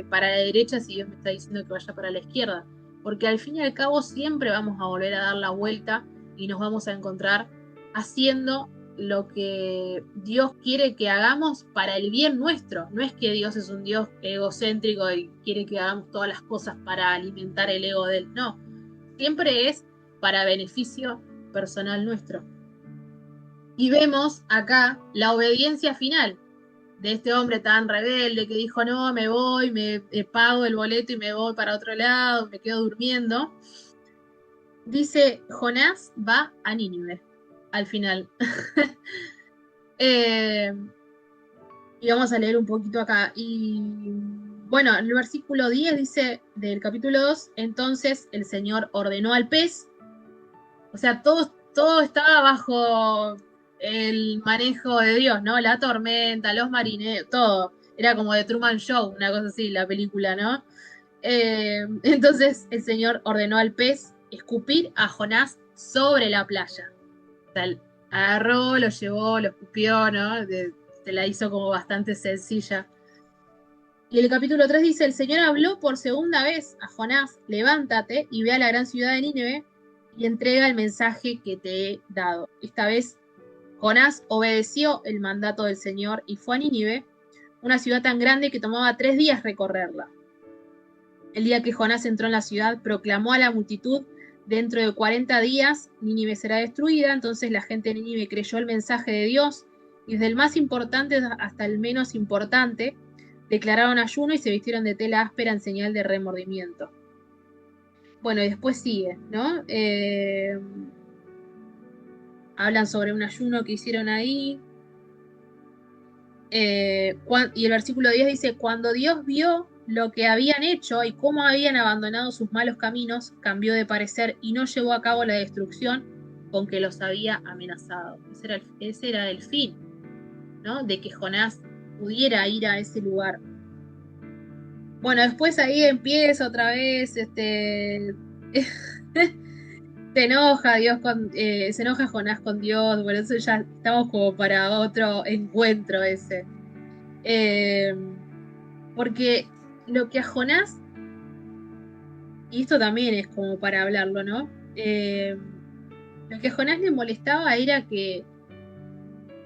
para la derecha si Dios me está diciendo que vaya para la izquierda. Porque al fin y al cabo siempre vamos a volver a dar la vuelta y nos vamos a encontrar haciendo lo que Dios quiere que hagamos para el bien nuestro. No es que Dios es un Dios egocéntrico y quiere que hagamos todas las cosas para alimentar el ego de Él. No, siempre es para beneficio personal nuestro. Y vemos acá la obediencia final de este hombre tan rebelde que dijo, no, me voy, me pago el boleto y me voy para otro lado, me quedo durmiendo. Dice, Jonás va a Nínive, al final. Y vamos a leer un poquito acá. Y bueno, en el versículo 10 dice del capítulo 2, entonces el Señor ordenó al pez, o sea, todo estaba bajo el manejo de Dios, ¿no? La tormenta, los marineros, todo. Era como de Truman Show, una cosa así, la película, ¿no? Entonces el Señor ordenó al pez escupir a Jonás sobre la playa. O sea, agarró, lo llevó, lo escupió, ¿no? Se la hizo como bastante sencilla. Y el capítulo 3 dice, el Señor habló por segunda vez a Jonás, levántate y ve a la gran ciudad de Nínive y entrega el mensaje que te he dado. Esta vez Jonás obedeció el mandato del Señor y fue a Nínive, una ciudad tan grande que tomaba 3 días recorrerla. El día que Jonás entró en la ciudad, proclamó a la multitud, dentro de 40 días Nínive será destruida. Entonces la gente de Nínive creyó el mensaje de Dios, y desde el más importante hasta el menos importante, declararon ayuno y se vistieron de tela áspera en señal de remordimiento. Bueno, y después sigue, ¿no? Hablan sobre un ayuno que hicieron ahí. Y el versículo 10 dice, cuando Dios vio lo que habían hecho y cómo habían abandonado sus malos caminos, cambió de parecer y no llevó a cabo la destrucción con que los había amenazado. Ese era el fin, ¿no? De que Jonás pudiera ir a ese lugar. Bueno, después ahí empieza otra vez, se enoja se enoja Jonás con Dios, por eso ya estamos como para otro encuentro ese. Porque lo que a Jonás, y esto también es como para hablarlo, ¿no? Lo que a Jonás le molestaba era que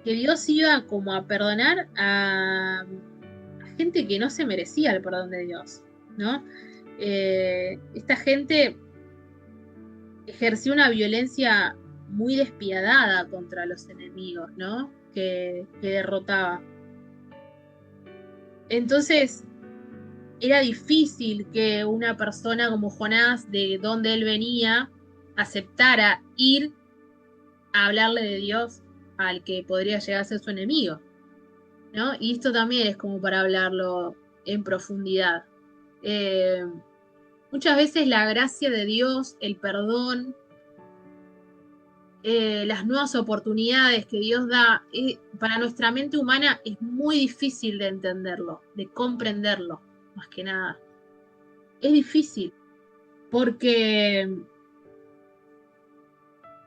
Dios iba como a perdonar a gente que no se merecía el perdón de Dios, ¿no? Esta gente ejerció una violencia muy despiadada contra los enemigos, ¿no? Que derrotaba. Entonces, era difícil que una persona como Jonás, de donde él venía, aceptara ir a hablarle de Dios al que podría llegar a ser su enemigo, ¿no? Y esto también es como para hablarlo en profundidad. Eh, Muchas veces la gracia de Dios, el perdón, las nuevas oportunidades que Dios da, para nuestra mente humana es muy difícil de entenderlo, de comprenderlo, más que nada. Es difícil, porque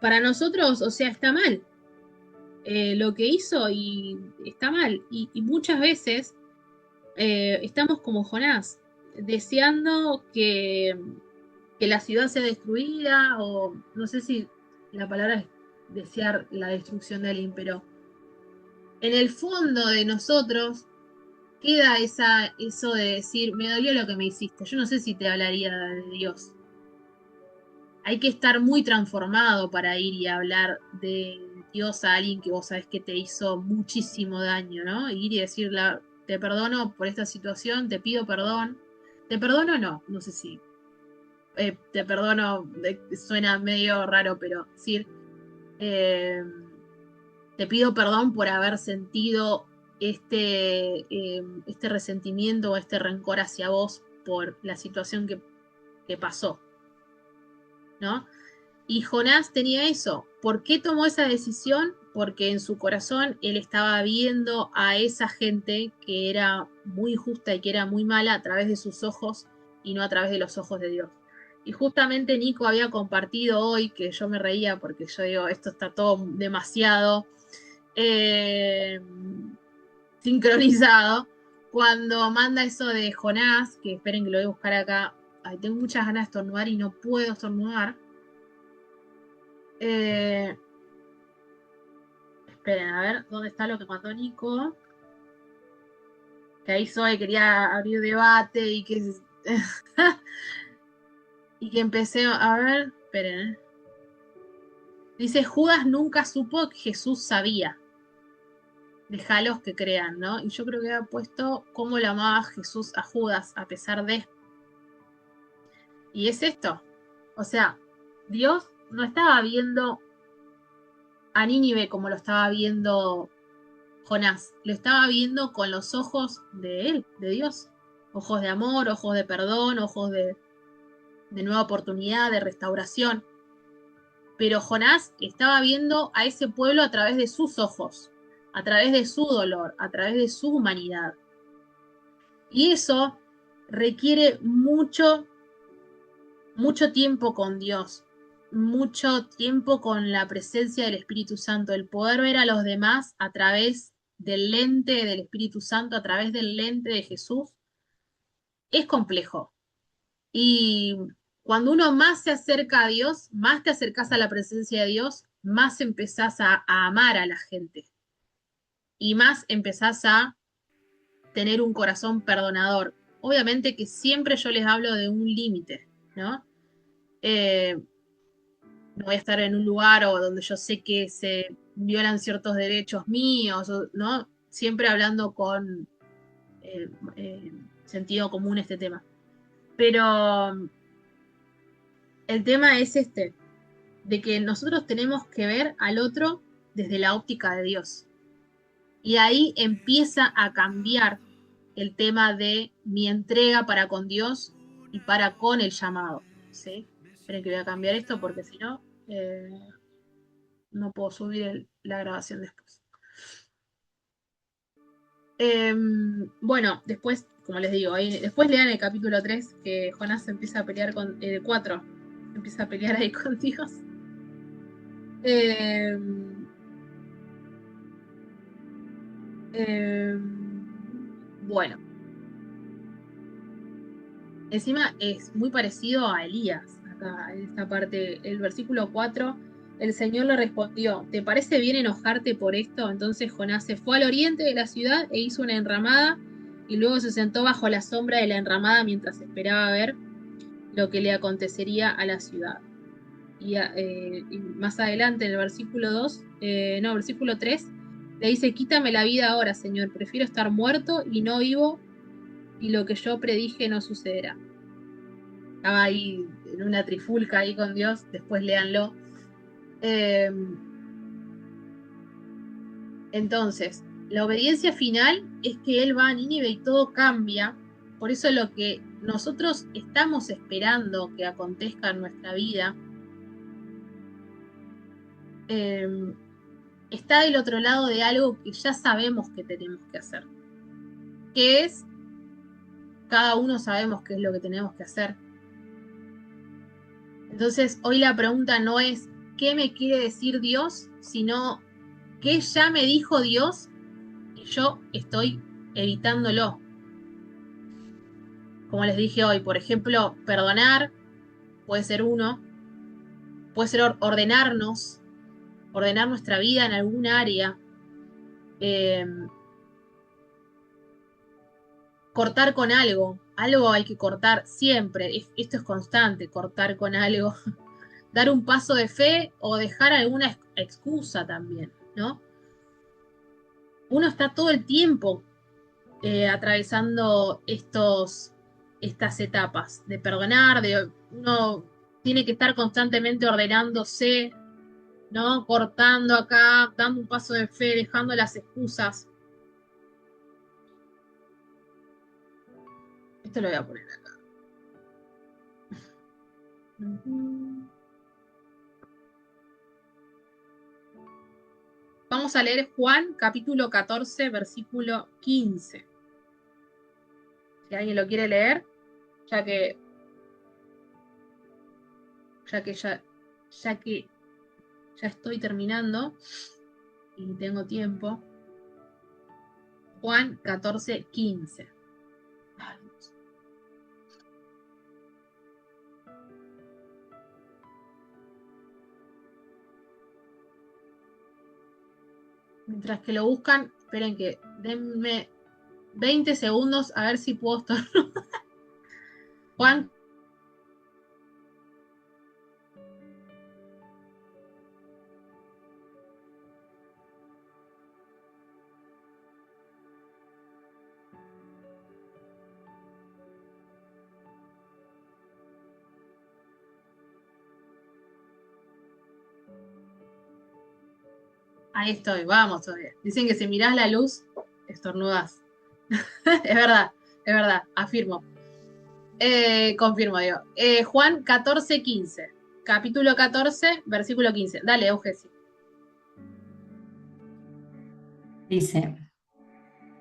para nosotros, o sea, está mal lo que hizo y está mal. Y muchas veces estamos como Jonás, deseando que la ciudad sea destruida, o no sé si la palabra es desear la destrucción de alguien, pero en el fondo de nosotros queda eso de decir, me dolió lo que me hiciste. Yo no sé si te hablaría de Dios. Hay que estar muy transformado para ir y hablar de Dios a alguien que vos sabés que te hizo muchísimo daño, ¿no? Ir y decirle, te perdono por esta situación, te pido perdón. Te perdono, no sé si. Te perdono, suena medio raro, pero decir, eh, te pido perdón por haber sentido este resentimiento o este rencor hacia vos por la situación que pasó, ¿no? Y Jonás tenía eso. ¿Por qué tomó esa decisión? Porque en su corazón él estaba viendo a esa gente que era muy justa y que era muy mala a través de sus ojos y no a través de los ojos de Dios. Y justamente Nico había compartido hoy, que yo me reía porque yo digo, esto está todo demasiado eh, sincronizado, cuando manda eso de Jonás, que esperen que lo voy a buscar acá. Ay, tengo muchas ganas de estornudar y no puedo estornudar. Eh, Esperen, a ver, ¿dónde está lo que mandó Nico? Que ahí Zoe quería abrir debate y que y que empecé a ver, esperen. Dice, Judas nunca supo que Jesús sabía. Dejalos que crean, ¿no? Y yo creo que ha puesto cómo lo amaba Jesús a Judas a pesar de. Y es esto. O sea, Dios no estaba viendo a Nínive como lo estaba viendo Jonás, lo estaba viendo con los ojos de él, de Dios. Ojos de amor, ojos de perdón, ojos de nueva oportunidad, de restauración. Pero Jonás estaba viendo a ese pueblo a través de sus ojos, a través de su dolor, a través de su humanidad. Y eso requiere mucho, mucho tiempo con Dios, mucho tiempo con la presencia del Espíritu Santo, el poder ver a los demás a través del lente del Espíritu Santo, a través del lente de Jesús, es complejo. Y cuando uno más se acerca a Dios, más te acercas a la presencia de Dios, más empezás a amar a la gente y más empezás a tener un corazón perdonador. Obviamente que siempre yo les hablo de un límite, ¿no? Eh, no voy a estar en un lugar o donde yo sé que se violan ciertos derechos míos, ¿no? Siempre hablando con eh, eh, sentido común este tema. Pero el tema es este, de que nosotros tenemos que ver al otro desde la óptica de Dios. Y ahí empieza a cambiar el tema de mi entrega para con Dios y para con el llamado. ¿Sí? Esperen que voy a cambiar esto porque si no, no puedo subir la grabación después. Bueno, después, como les digo, después lean el capítulo 3 que Jonás empieza a pelear con el 4, empieza a pelear ahí con Dios. Eh, eh, bueno, encima es muy parecido a Elías, acá en esta parte, el versículo 4, el Señor le respondió, ¿te parece bien enojarte por esto? Entonces Jonás se fue al oriente de la ciudad e hizo una enramada y luego se sentó bajo la sombra de la enramada mientras esperaba ver lo que le acontecería a la ciudad. Y más adelante en el versículo 2, versículo 3, le dice, quítame la vida ahora, Señor, prefiero estar muerto y no vivo y lo que yo predije no sucederá. Estaba ahí en una trifulca ahí con Dios, después léanlo. Entonces, la obediencia final es que Él va a Nínive y todo cambia. Por eso lo que nosotros estamos esperando que acontezca en nuestra vida está del otro lado de algo que ya sabemos que tenemos que hacer. Que es, cada uno sabemos qué es lo que tenemos que hacer. Entonces, hoy la pregunta no es ¿qué me quiere decir Dios? Sino ¿qué ya me dijo Dios? Y yo estoy evitándolo. Como les dije hoy, por ejemplo, perdonar puede ser uno, puede ser ordenar nuestra vida en algún área, eh, cortar con algo hay que cortar siempre, esto es constante, cortar con algo, dar un paso de fe o dejar alguna excusa también, ¿no? Uno está todo el tiempo atravesando estas etapas de perdonar, uno tiene que estar constantemente ordenándose, ¿no? Cortando acá, dando un paso de fe, dejando las excusas. Esto lo voy a poner acá. Vamos a leer Juan, capítulo 14, versículo 15. Si alguien lo quiere leer, ya que ya estoy terminando y tengo tiempo. Juan 14, 15. Mientras que lo buscan, esperen que denme 20 segundos a ver si puedo estornudar. Juan. Ahí estoy, vamos todavía. Dicen que si mirás la luz, estornudás. Es verdad, afirmo. Confirmo, digo. Juan 14, 15. Capítulo 14, versículo 15. Dale, Eugesi. Dice,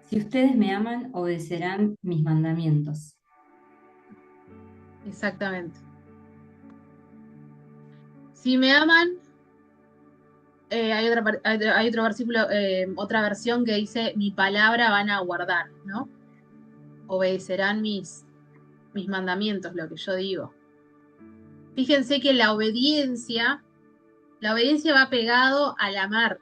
si ustedes me aman, obedecerán mis mandamientos. Exactamente. Si me aman, hay otro versículo, otra versión que dice, mi palabra van a guardar, ¿no? Obedecerán mis mandamientos, lo que yo digo. Fíjense que la obediencia va pegado al amar.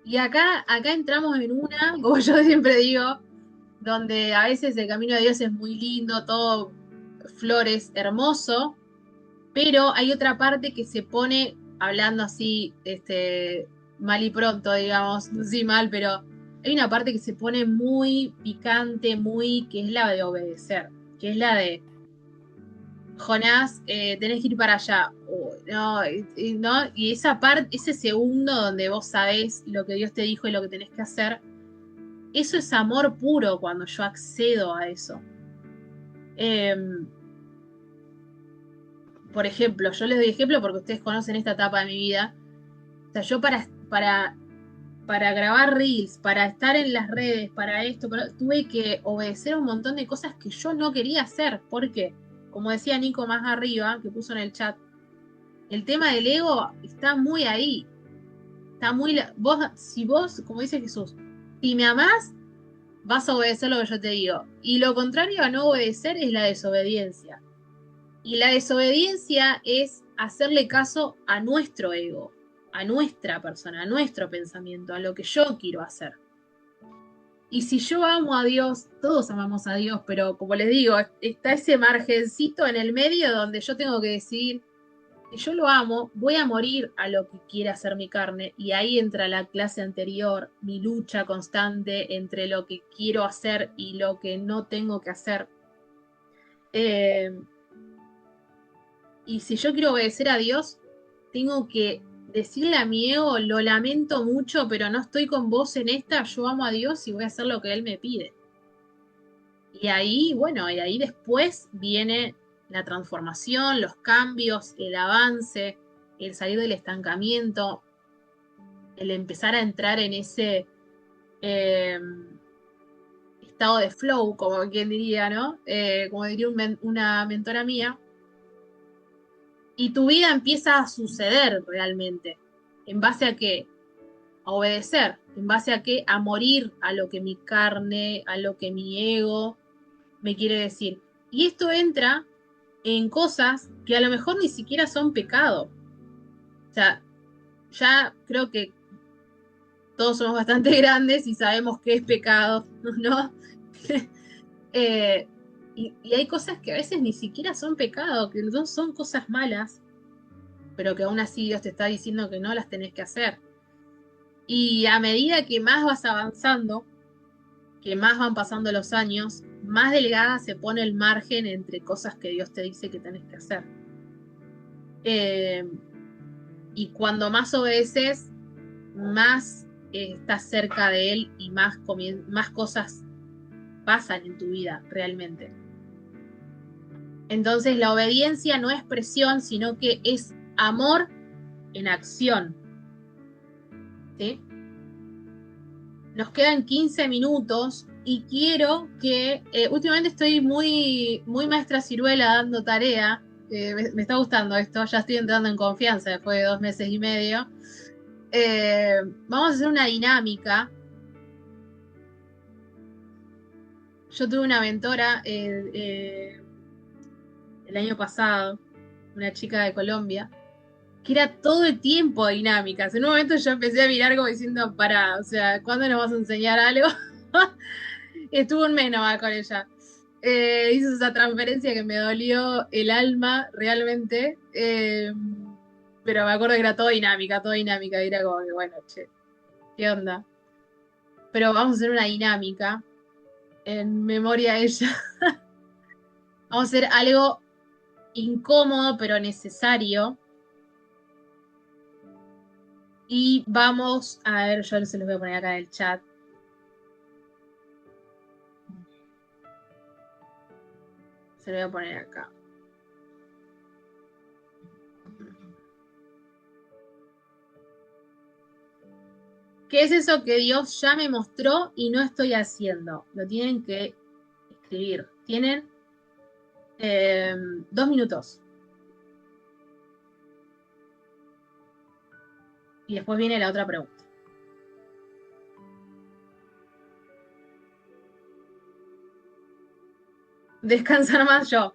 Y acá entramos en una, como yo siempre digo, donde a veces el camino de Dios es muy lindo, todo flores, hermoso, pero hay otra parte que se pone, hablando así, mal y pronto, digamos, no sé mal, pero hay una parte que se pone muy picante, que es la de obedecer, que es la de Jonás, tenés que ir para allá. No, ¿no? Y esa parte, ese segundo donde vos sabés lo que Dios te dijo y lo que tenés que hacer, eso es amor puro cuando yo accedo a eso. Por ejemplo, yo les doy ejemplo porque ustedes conocen esta etapa de mi vida. O sea, yo para grabar reels, para estar en las redes, para esto, tuve que obedecer a un montón de cosas que yo no quería hacer. ¿Por qué? Como decía Nico más arriba, que puso en el chat, el tema del ego está muy ahí. Está muy. Si vos, como dice Jesús, si me amás, vas a obedecer lo que yo te digo. Y lo contrario a no obedecer es la desobediencia. Y la desobediencia es hacerle caso a nuestro ego, a nuestra persona, a nuestro pensamiento, a lo que yo quiero hacer. Y si yo amo a Dios, todos amamos a Dios, pero como les digo, está ese margencito en el medio donde yo tengo que decidir Si yo lo amo, voy a morir a lo que quiere hacer mi carne. Y ahí entra la clase anterior, mi lucha constante entre lo que quiero hacer y lo que no tengo que hacer. Eh, y si yo quiero obedecer a Dios, tengo que decirle a mi ego, lo lamento mucho, pero no estoy con vos en esta, yo amo a Dios y voy a hacer lo que Él me pide. Y ahí, bueno, y ahí después viene la transformación, los cambios, el avance, el salir del estancamiento, el empezar a entrar en ese eh, estado de flow, como quien diría, ¿no? Como diría una mentora mía, y tu vida empieza a suceder realmente. ¿En base a qué? A obedecer. ¿En base a qué? A morir a lo que mi carne, a lo que mi ego me quiere decir. Y esto entra en cosas que a lo mejor ni siquiera son pecado. O sea, ya creo que todos somos bastante grandes y sabemos qué es pecado, ¿no? Y hay cosas que a veces ni siquiera son pecado, que no son cosas malas, pero que aún así Dios te está diciendo que no las tenés que hacer. Y a medida que más vas avanzando, que más van pasando los años, más delgada se pone el margen entre cosas que Dios te dice que tenés que hacer. Y cuando más obedeces, más estás cerca de Él y más cosas pasan en tu vida realmente. Entonces la obediencia no es presión, sino que es amor en acción. ¿Sí? Nos quedan 15 minutos y quiero que, últimamente estoy muy maestra ciruela dando tarea, me está gustando esto, ya estoy entrando en confianza después de 2 meses y medio. Vamos a hacer una dinámica. Yo tuve una mentora el año pasado, una chica de Colombia, que era todo el tiempo dinámicas. En un momento yo empecé a mirar como diciendo, o sea, ¿cuándo nos vas a enseñar algo? Estuvo un mes nomás con ella. Hizo esa transferencia que me dolió el alma realmente. Pero me acuerdo que era todo dinámica, todo dinámica. Y era como que, bueno, che, ¿qué onda? Pero vamos a hacer una dinámica en memoria de ella. Vamos a hacer algo incómodo pero necesario. Y vamos a ver, yo se los voy a poner acá en el chat. Se lo voy a poner acá. ¿Qué es eso que Dios ya me mostró y no estoy haciendo? Lo tienen que escribir. Tienen 2 minutos. Y después viene la otra pregunta. Descansar más yo.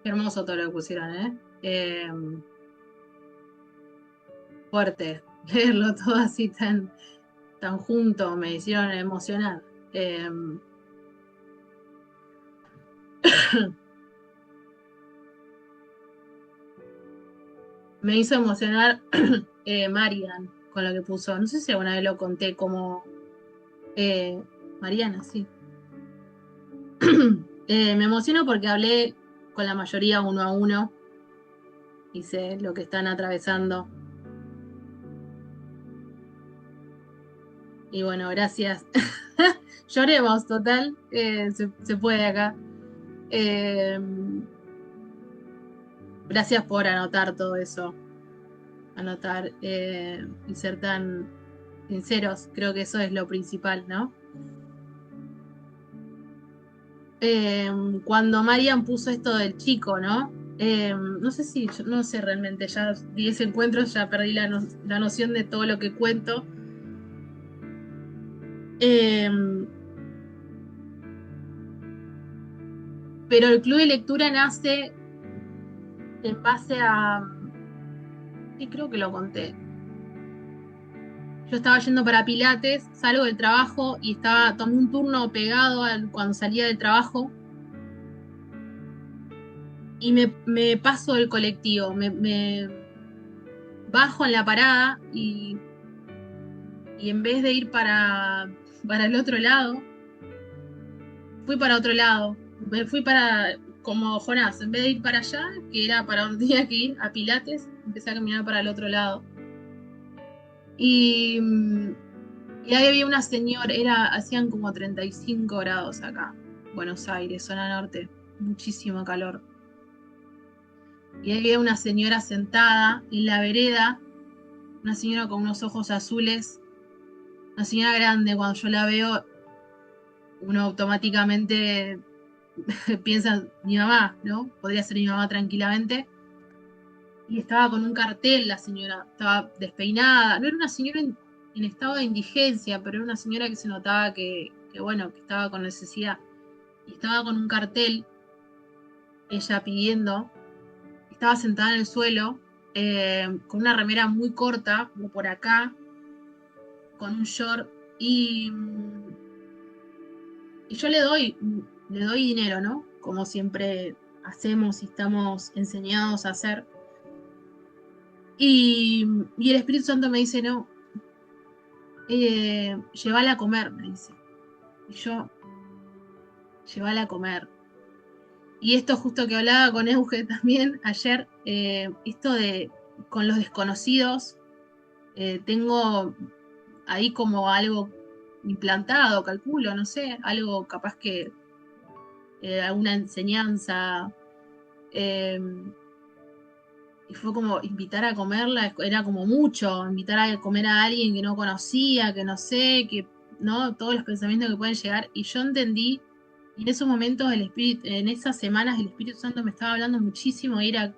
Qué hermoso todo lo que pusieron, ¿eh? Fuerte. Leerlo todo así tan junto, me hicieron emocionar. Me hizo emocionar Marian con lo que puso. No sé si alguna vez lo conté como Mariana, sí. Me emociono porque hablé con la mayoría uno a uno y sé lo que están atravesando. Y bueno, gracias. Lloremos, total. Se puede acá. Gracias por anotar todo eso. Anotar y ser tan sinceros. Creo que eso es lo principal, ¿no? Cuando Marian puso esto del chico, ¿no? No sé si, no sé realmente, ya 10 encuentros, ya perdí la noción de todo lo que cuento. Pero el club de lectura nace en base a... Sí, creo que lo conté. Yo estaba yendo para Pilates, salgo del trabajo y tomé un turno pegado cuando salía del trabajo y me paso el colectivo, me bajo en la parada y en vez de ir para el otro lado, fui para otro lado. Me fui para, como Jonás, en vez de ir para allá, que era para donde tenía que ir, a Pilates, empecé a caminar para el otro lado. Y ahí había una señora, hacían como 35 grados acá, Buenos Aires, zona norte, muchísimo calor. Y ahí había una señora sentada en la vereda, una señora con unos ojos azules, una señora grande. Cuando yo la veo, uno automáticamente piensa mi mamá, ¿no? Podría ser mi mamá tranquilamente. Y estaba con un cartel la señora, estaba despeinada. No era una señora en estado de indigencia, pero era una señora que se notaba bueno, que estaba con necesidad. Y estaba con un cartel, ella pidiendo, estaba sentada en el suelo, con una remera muy corta, como por acá, con un short, y yo le doy dinero, ¿no? Como siempre hacemos y estamos enseñados a hacer. Y el Espíritu Santo me dice, no, llévala a comer, me dice. Y yo, llévala a comer. Y esto justo que hablaba con Euge también ayer, esto de con los desconocidos. Tengo ahí como algo implantado, calculo, no sé, algo capaz que alguna enseñanza. eh, y fue como invitar a comerla, era como mucho, invitar a comer a alguien que no conocía, que no sé, que no, todos los pensamientos que pueden llegar. Y yo entendí, y en esos momentos el espíritu, en esas semanas el Espíritu Santo me estaba hablando muchísimo de ir a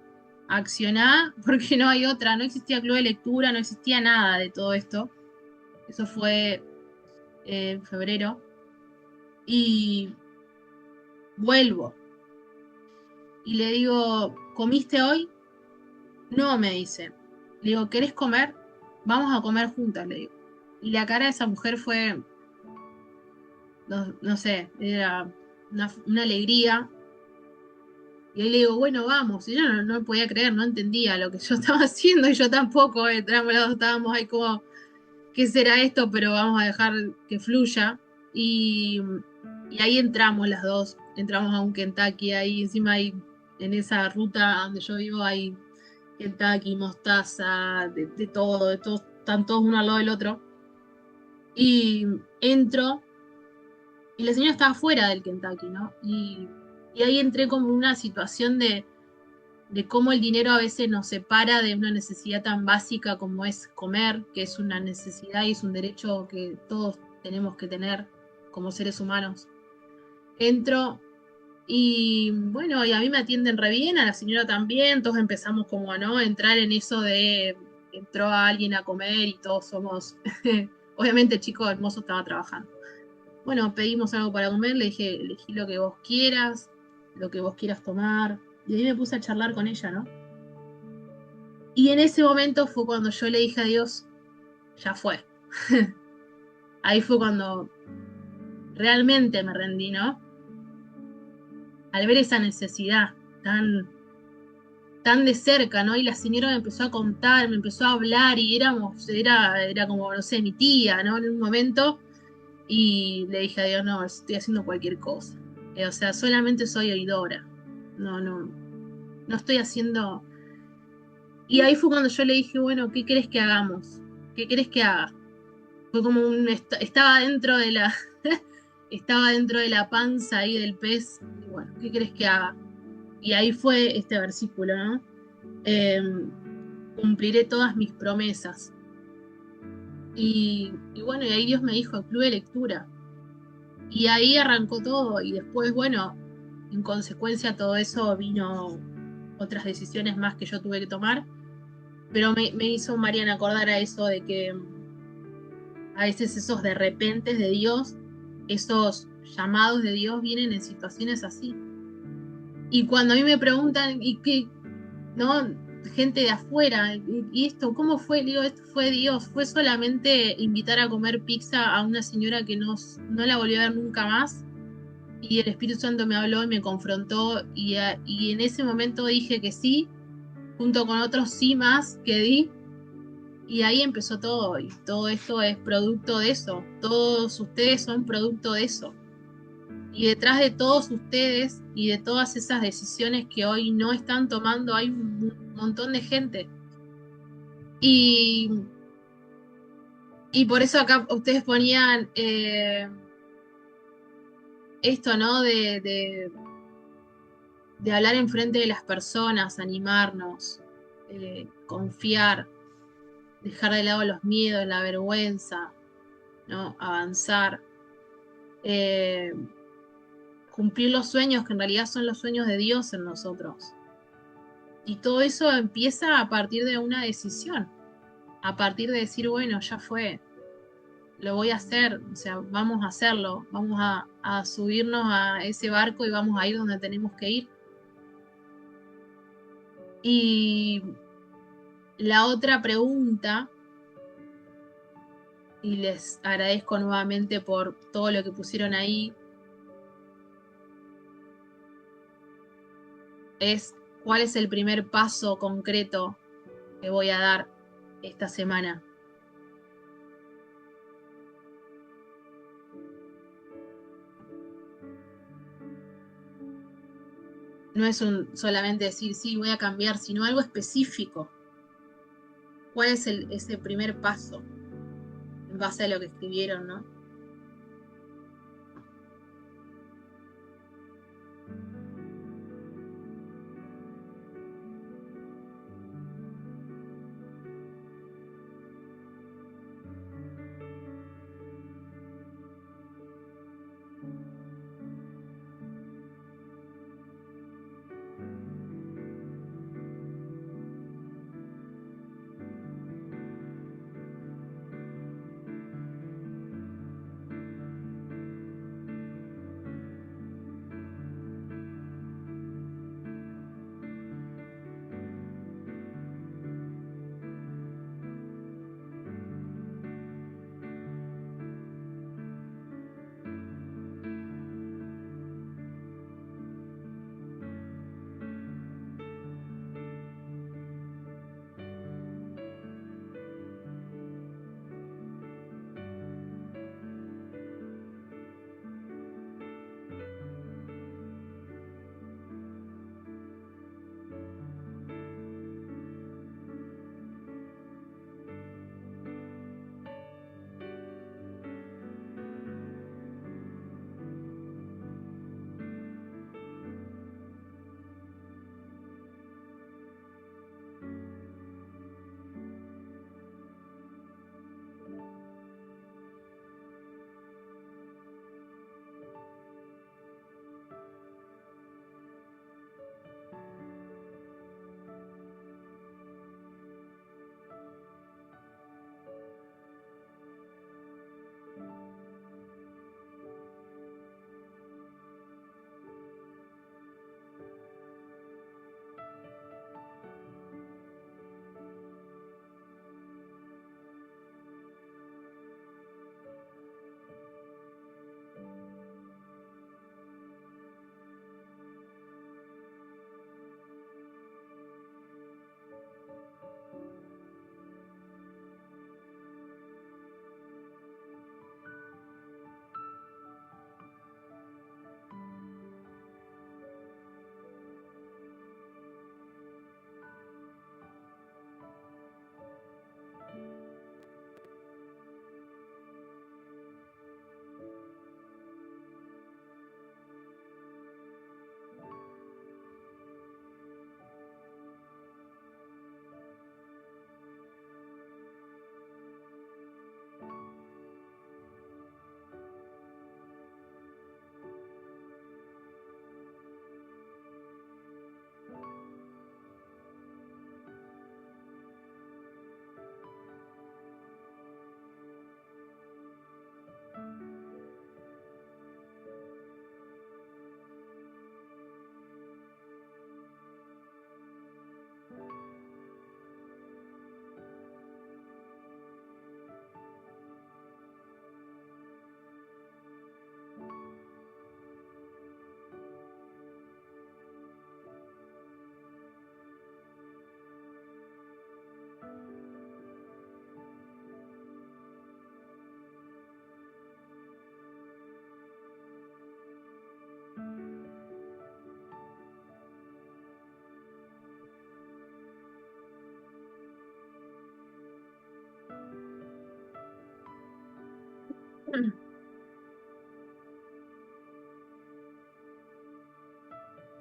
accionar, porque no hay otra, no existía club de lectura, no existía nada de todo esto. Eso fue en febrero. Y vuelvo. Y le digo, ¿comiste hoy? No, me dice. Le digo, ¿querés comer? Vamos a comer juntas, le digo. Y la cara de esa mujer fue, no sé, era una alegría. Y ahí le digo, bueno, vamos. Y yo no podía creer, no entendía lo que yo estaba haciendo y yo tampoco. Estábamos ahí como, ¿qué será esto? Pero vamos a dejar que fluya. Y, y ahí entramos las dos. Entramos a un Kentucky. Ahí encima hay, en esa ruta donde yo vivo hay Kentucky, Mostaza, de todo, están todos uno al lado del otro. Y entro, y la señora estaba fuera del Kentucky, ¿no? Y ahí entré como en una situación de cómo el dinero a veces nos separa de una necesidad tan básica como es comer, que es una necesidad y es un derecho que todos tenemos que tener como seres humanos. Entro y bueno, y a mí me atienden re bien, a la señora también, todos empezamos como a no entrar en eso de entró a alguien a comer y todos somos, obviamente el chico hermoso estaba trabajando. Bueno, pedimos algo para comer, le dije, elegí lo que vos quieras, lo que vos quieras tomar, y ahí me puse a charlar con ella, ¿no? Y en ese momento fue cuando yo le dije a Dios, ya fue. Ahí fue cuando realmente me rendí, ¿no? Al ver esa necesidad tan tan de cerca, ¿no? Y la señora me empezó a contar, me empezó a hablar y era como, no sé, mi tía, ¿no? En un momento, y le dije a Dios, no, estoy haciendo cualquier cosa. O sea, solamente soy oidora. No estoy haciendo. Y ahí fue cuando yo le dije, bueno, ¿qué querés que hagamos? ¿Qué querés que haga? Fue como estaba dentro de la, estaba dentro de la panza ahí del pez. Y bueno, ¿qué querés que haga? Y ahí fue este versículo, ¿no? Eh, Cumpliré todas mis promesas. Y bueno, y ahí Dios me dijo, club de lectura. Y ahí arrancó todo. Y después, bueno, en consecuencia a todo eso vino otras decisiones más que yo tuve que tomar. Pero me hizo Mariana acordar a eso de que a veces esos de repentes de Dios, esos llamados de Dios vienen en situaciones así. Y cuando a mí me preguntan, ¿y qué? ¿No? Gente de afuera, y esto, ¿cómo fue? Le digo, esto fue Dios, fue solamente invitar a comer pizza a una señora que no la volvió a ver nunca más, y el Espíritu Santo me habló y me confrontó, y en ese momento dije que sí, junto con otros sí más que di, y ahí empezó todo, y todo esto es producto de eso, todos ustedes son producto de eso. Y detrás de todos ustedes y de todas esas decisiones que hoy no están tomando hay un montón de gente. Y, y por eso acá ustedes ponían esto, ¿no? De hablar enfrente de las personas, animarnos, confiar, dejar de lado los miedos, la vergüenza, ¿no? Avanzar, eh, cumplir los sueños que en realidad son los sueños de Dios en nosotros. Y todo eso empieza a partir de una decisión, a partir de decir, bueno, ya fue, lo voy a hacer, o sea, vamos a hacerlo, vamos a subirnos a ese barco y vamos a ir donde tenemos que ir. Y la otra pregunta, y les agradezco nuevamente por todo lo que pusieron ahí, es ¿cuál es el primer paso concreto que voy a dar esta semana? No es solamente decir, sí, voy a cambiar, sino algo específico. cuál es ese primer paso en base a lo que escribieron, ¿no?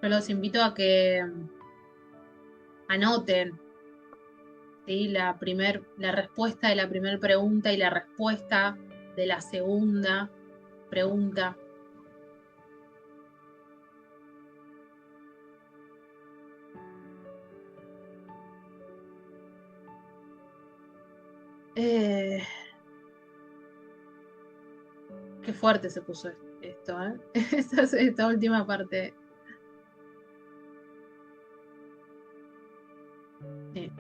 Yo los invito a que anoten, ¿sí? La respuesta de la primera pregunta y la respuesta de la segunda pregunta. Qué fuerte se puso esto, ¿eh? Esta última parte. Sí.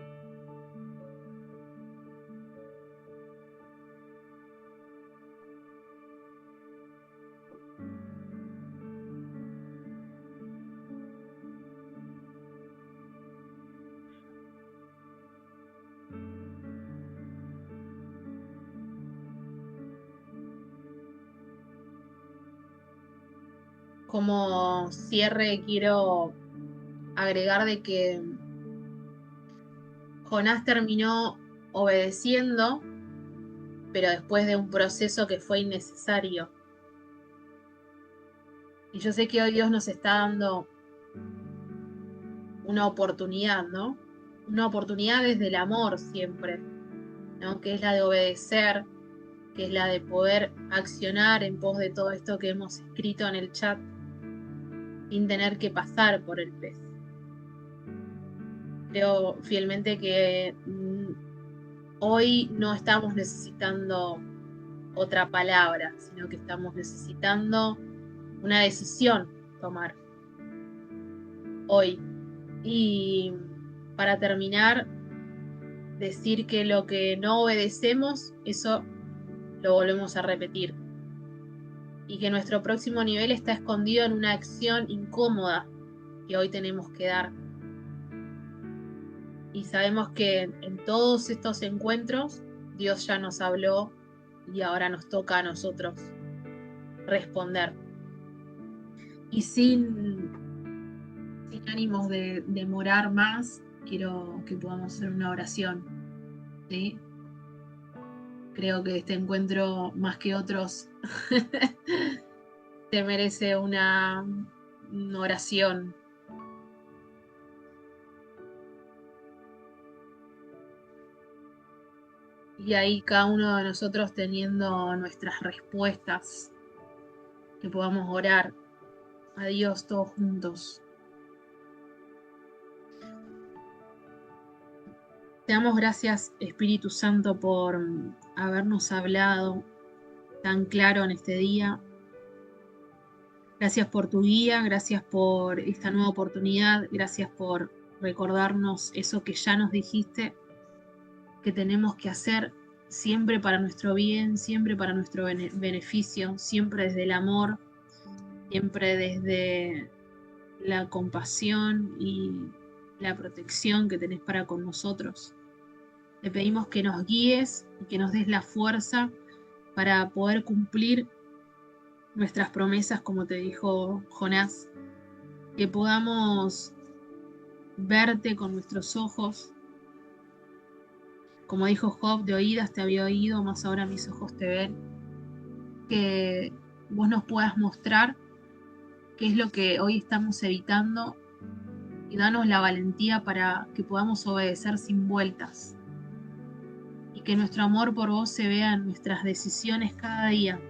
Como cierre, quiero agregar de que Jonás terminó obedeciendo, pero después de un proceso que fue innecesario. Y yo sé que hoy Dios nos está dando una oportunidad, ¿no? Una oportunidad desde el amor siempre, ¿no? Que es la de obedecer, que es la de poder accionar en pos de todo esto que hemos escrito en el chat, sin tener que pasar por el pez. Creo fielmente que hoy no estamos necesitando otra palabra, sino que estamos necesitando una decisión tomar hoy. Y para terminar, decir que lo que no obedecemos, eso lo volvemos a repetir. Y que nuestro próximo nivel está escondido en una acción incómoda que hoy tenemos que dar. Y sabemos que en todos estos encuentros Dios ya nos habló y ahora nos toca a nosotros responder. Y sin ánimos de demorar más, quiero que podamos hacer una oración, ¿sí? Creo que este encuentro, más que otros, te merece una oración. Y ahí cada uno de nosotros teniendo nuestras respuestas, que podamos orar a Dios todos juntos. Te damos gracias, Espíritu Santo, por habernos hablado tan claro en este día. Gracias por tu guía, gracias por esta nueva oportunidad, gracias por recordarnos eso que ya nos dijiste, que tenemos que hacer siempre para nuestro bien, siempre para nuestro beneficio, siempre desde el amor, siempre desde la compasión y la protección que tenés para con nosotros. Te pedimos que nos guíes y que nos des la fuerza para poder cumplir nuestras promesas, como te dijo Jonás, que podamos verte con nuestros ojos. Como dijo Job, de oídas te había oído, más ahora mis ojos te ven. Que vos nos puedas mostrar qué es lo que hoy estamos evitando y danos la valentía para que podamos obedecer sin vueltas. Y que nuestro amor por vos se vea en nuestras decisiones cada día.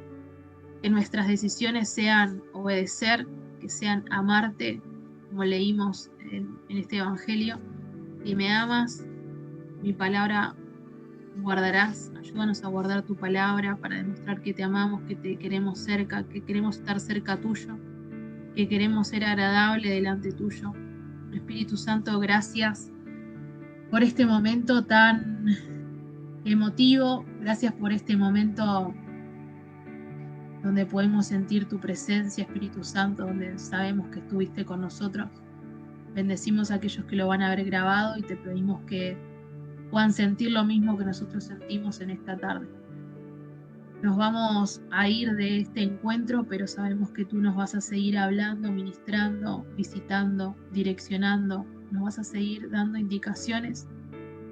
Que nuestras decisiones sean obedecer, que sean amarte, como leímos en este evangelio. Si me amas, mi palabra guardarás. Ayúdanos a guardar tu palabra para demostrar que te amamos, que te queremos cerca, que queremos estar cerca tuyo, que queremos ser agradable delante tuyo. Espíritu Santo, gracias por este momento tan emotivo, gracias por este momento donde podemos sentir tu presencia, Espíritu Santo, donde sabemos que estuviste con nosotros. Bendecimos a aquellos que lo van a haber grabado y te pedimos que puedan sentir lo mismo que nosotros sentimos en esta tarde. Nos vamos a ir de este encuentro, pero sabemos que tú nos vas a seguir hablando, ministrando, visitando, direccionando, nos vas a seguir dando indicaciones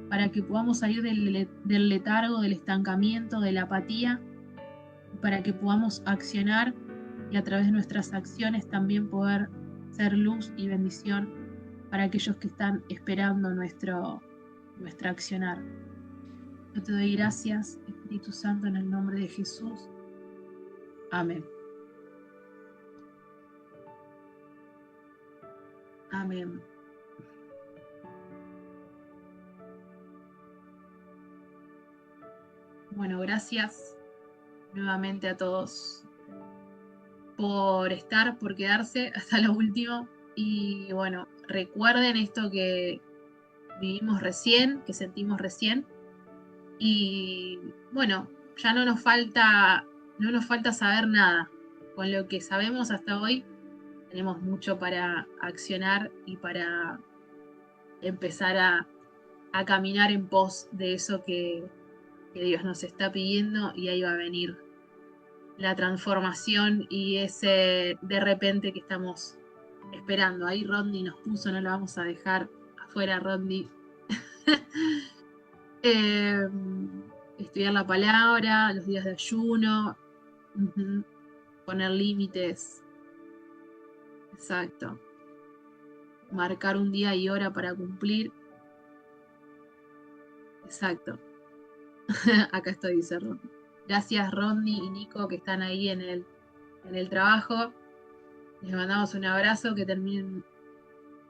para que podamos salir del letargo, del estancamiento, de la apatía, para que podamos accionar y a través de nuestras acciones también poder ser luz y bendición para aquellos que están esperando nuestra accionar. Yo te doy gracias, Espíritu Santo, en el nombre de Jesús. Amén. Amén. Bueno, gracias nuevamente a todos por estar, por quedarse hasta lo último. Y bueno, recuerden esto que vivimos recién, que sentimos recién. Y bueno, ya no nos falta saber nada. Con lo que sabemos hasta hoy, tenemos mucho para accionar y para empezar a caminar en pos de eso que Dios nos está pidiendo, y ahí va a venir la transformación y ese de repente que estamos esperando. Ahí Rodney nos puso, no la vamos a dejar afuera, Rodney. Eh, Estudiar la palabra, los días de ayuno, poner límites, exacto. Marcar un día y hora para cumplir, exacto. Acá estoy, dice Ron. Gracias Rodney y Nico que están ahí en el trabajo. Les mandamos un abrazo, que terminen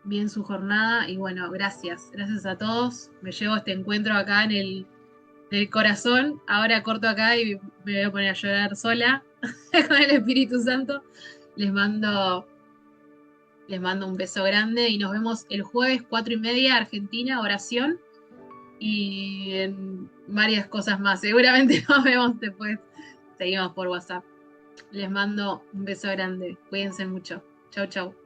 bien su jornada y bueno, gracias a todos. Me llevo este encuentro acá en el corazón. Ahora corto acá y me voy a poner a llorar sola con el Espíritu Santo. Les mando, les mando un beso grande y nos vemos el jueves 4:30 Argentina, oración y en varias cosas más. Seguramente nos vemos después. Seguimos por WhatsApp. Les mando un beso grande. Cuídense mucho. Chau, chau.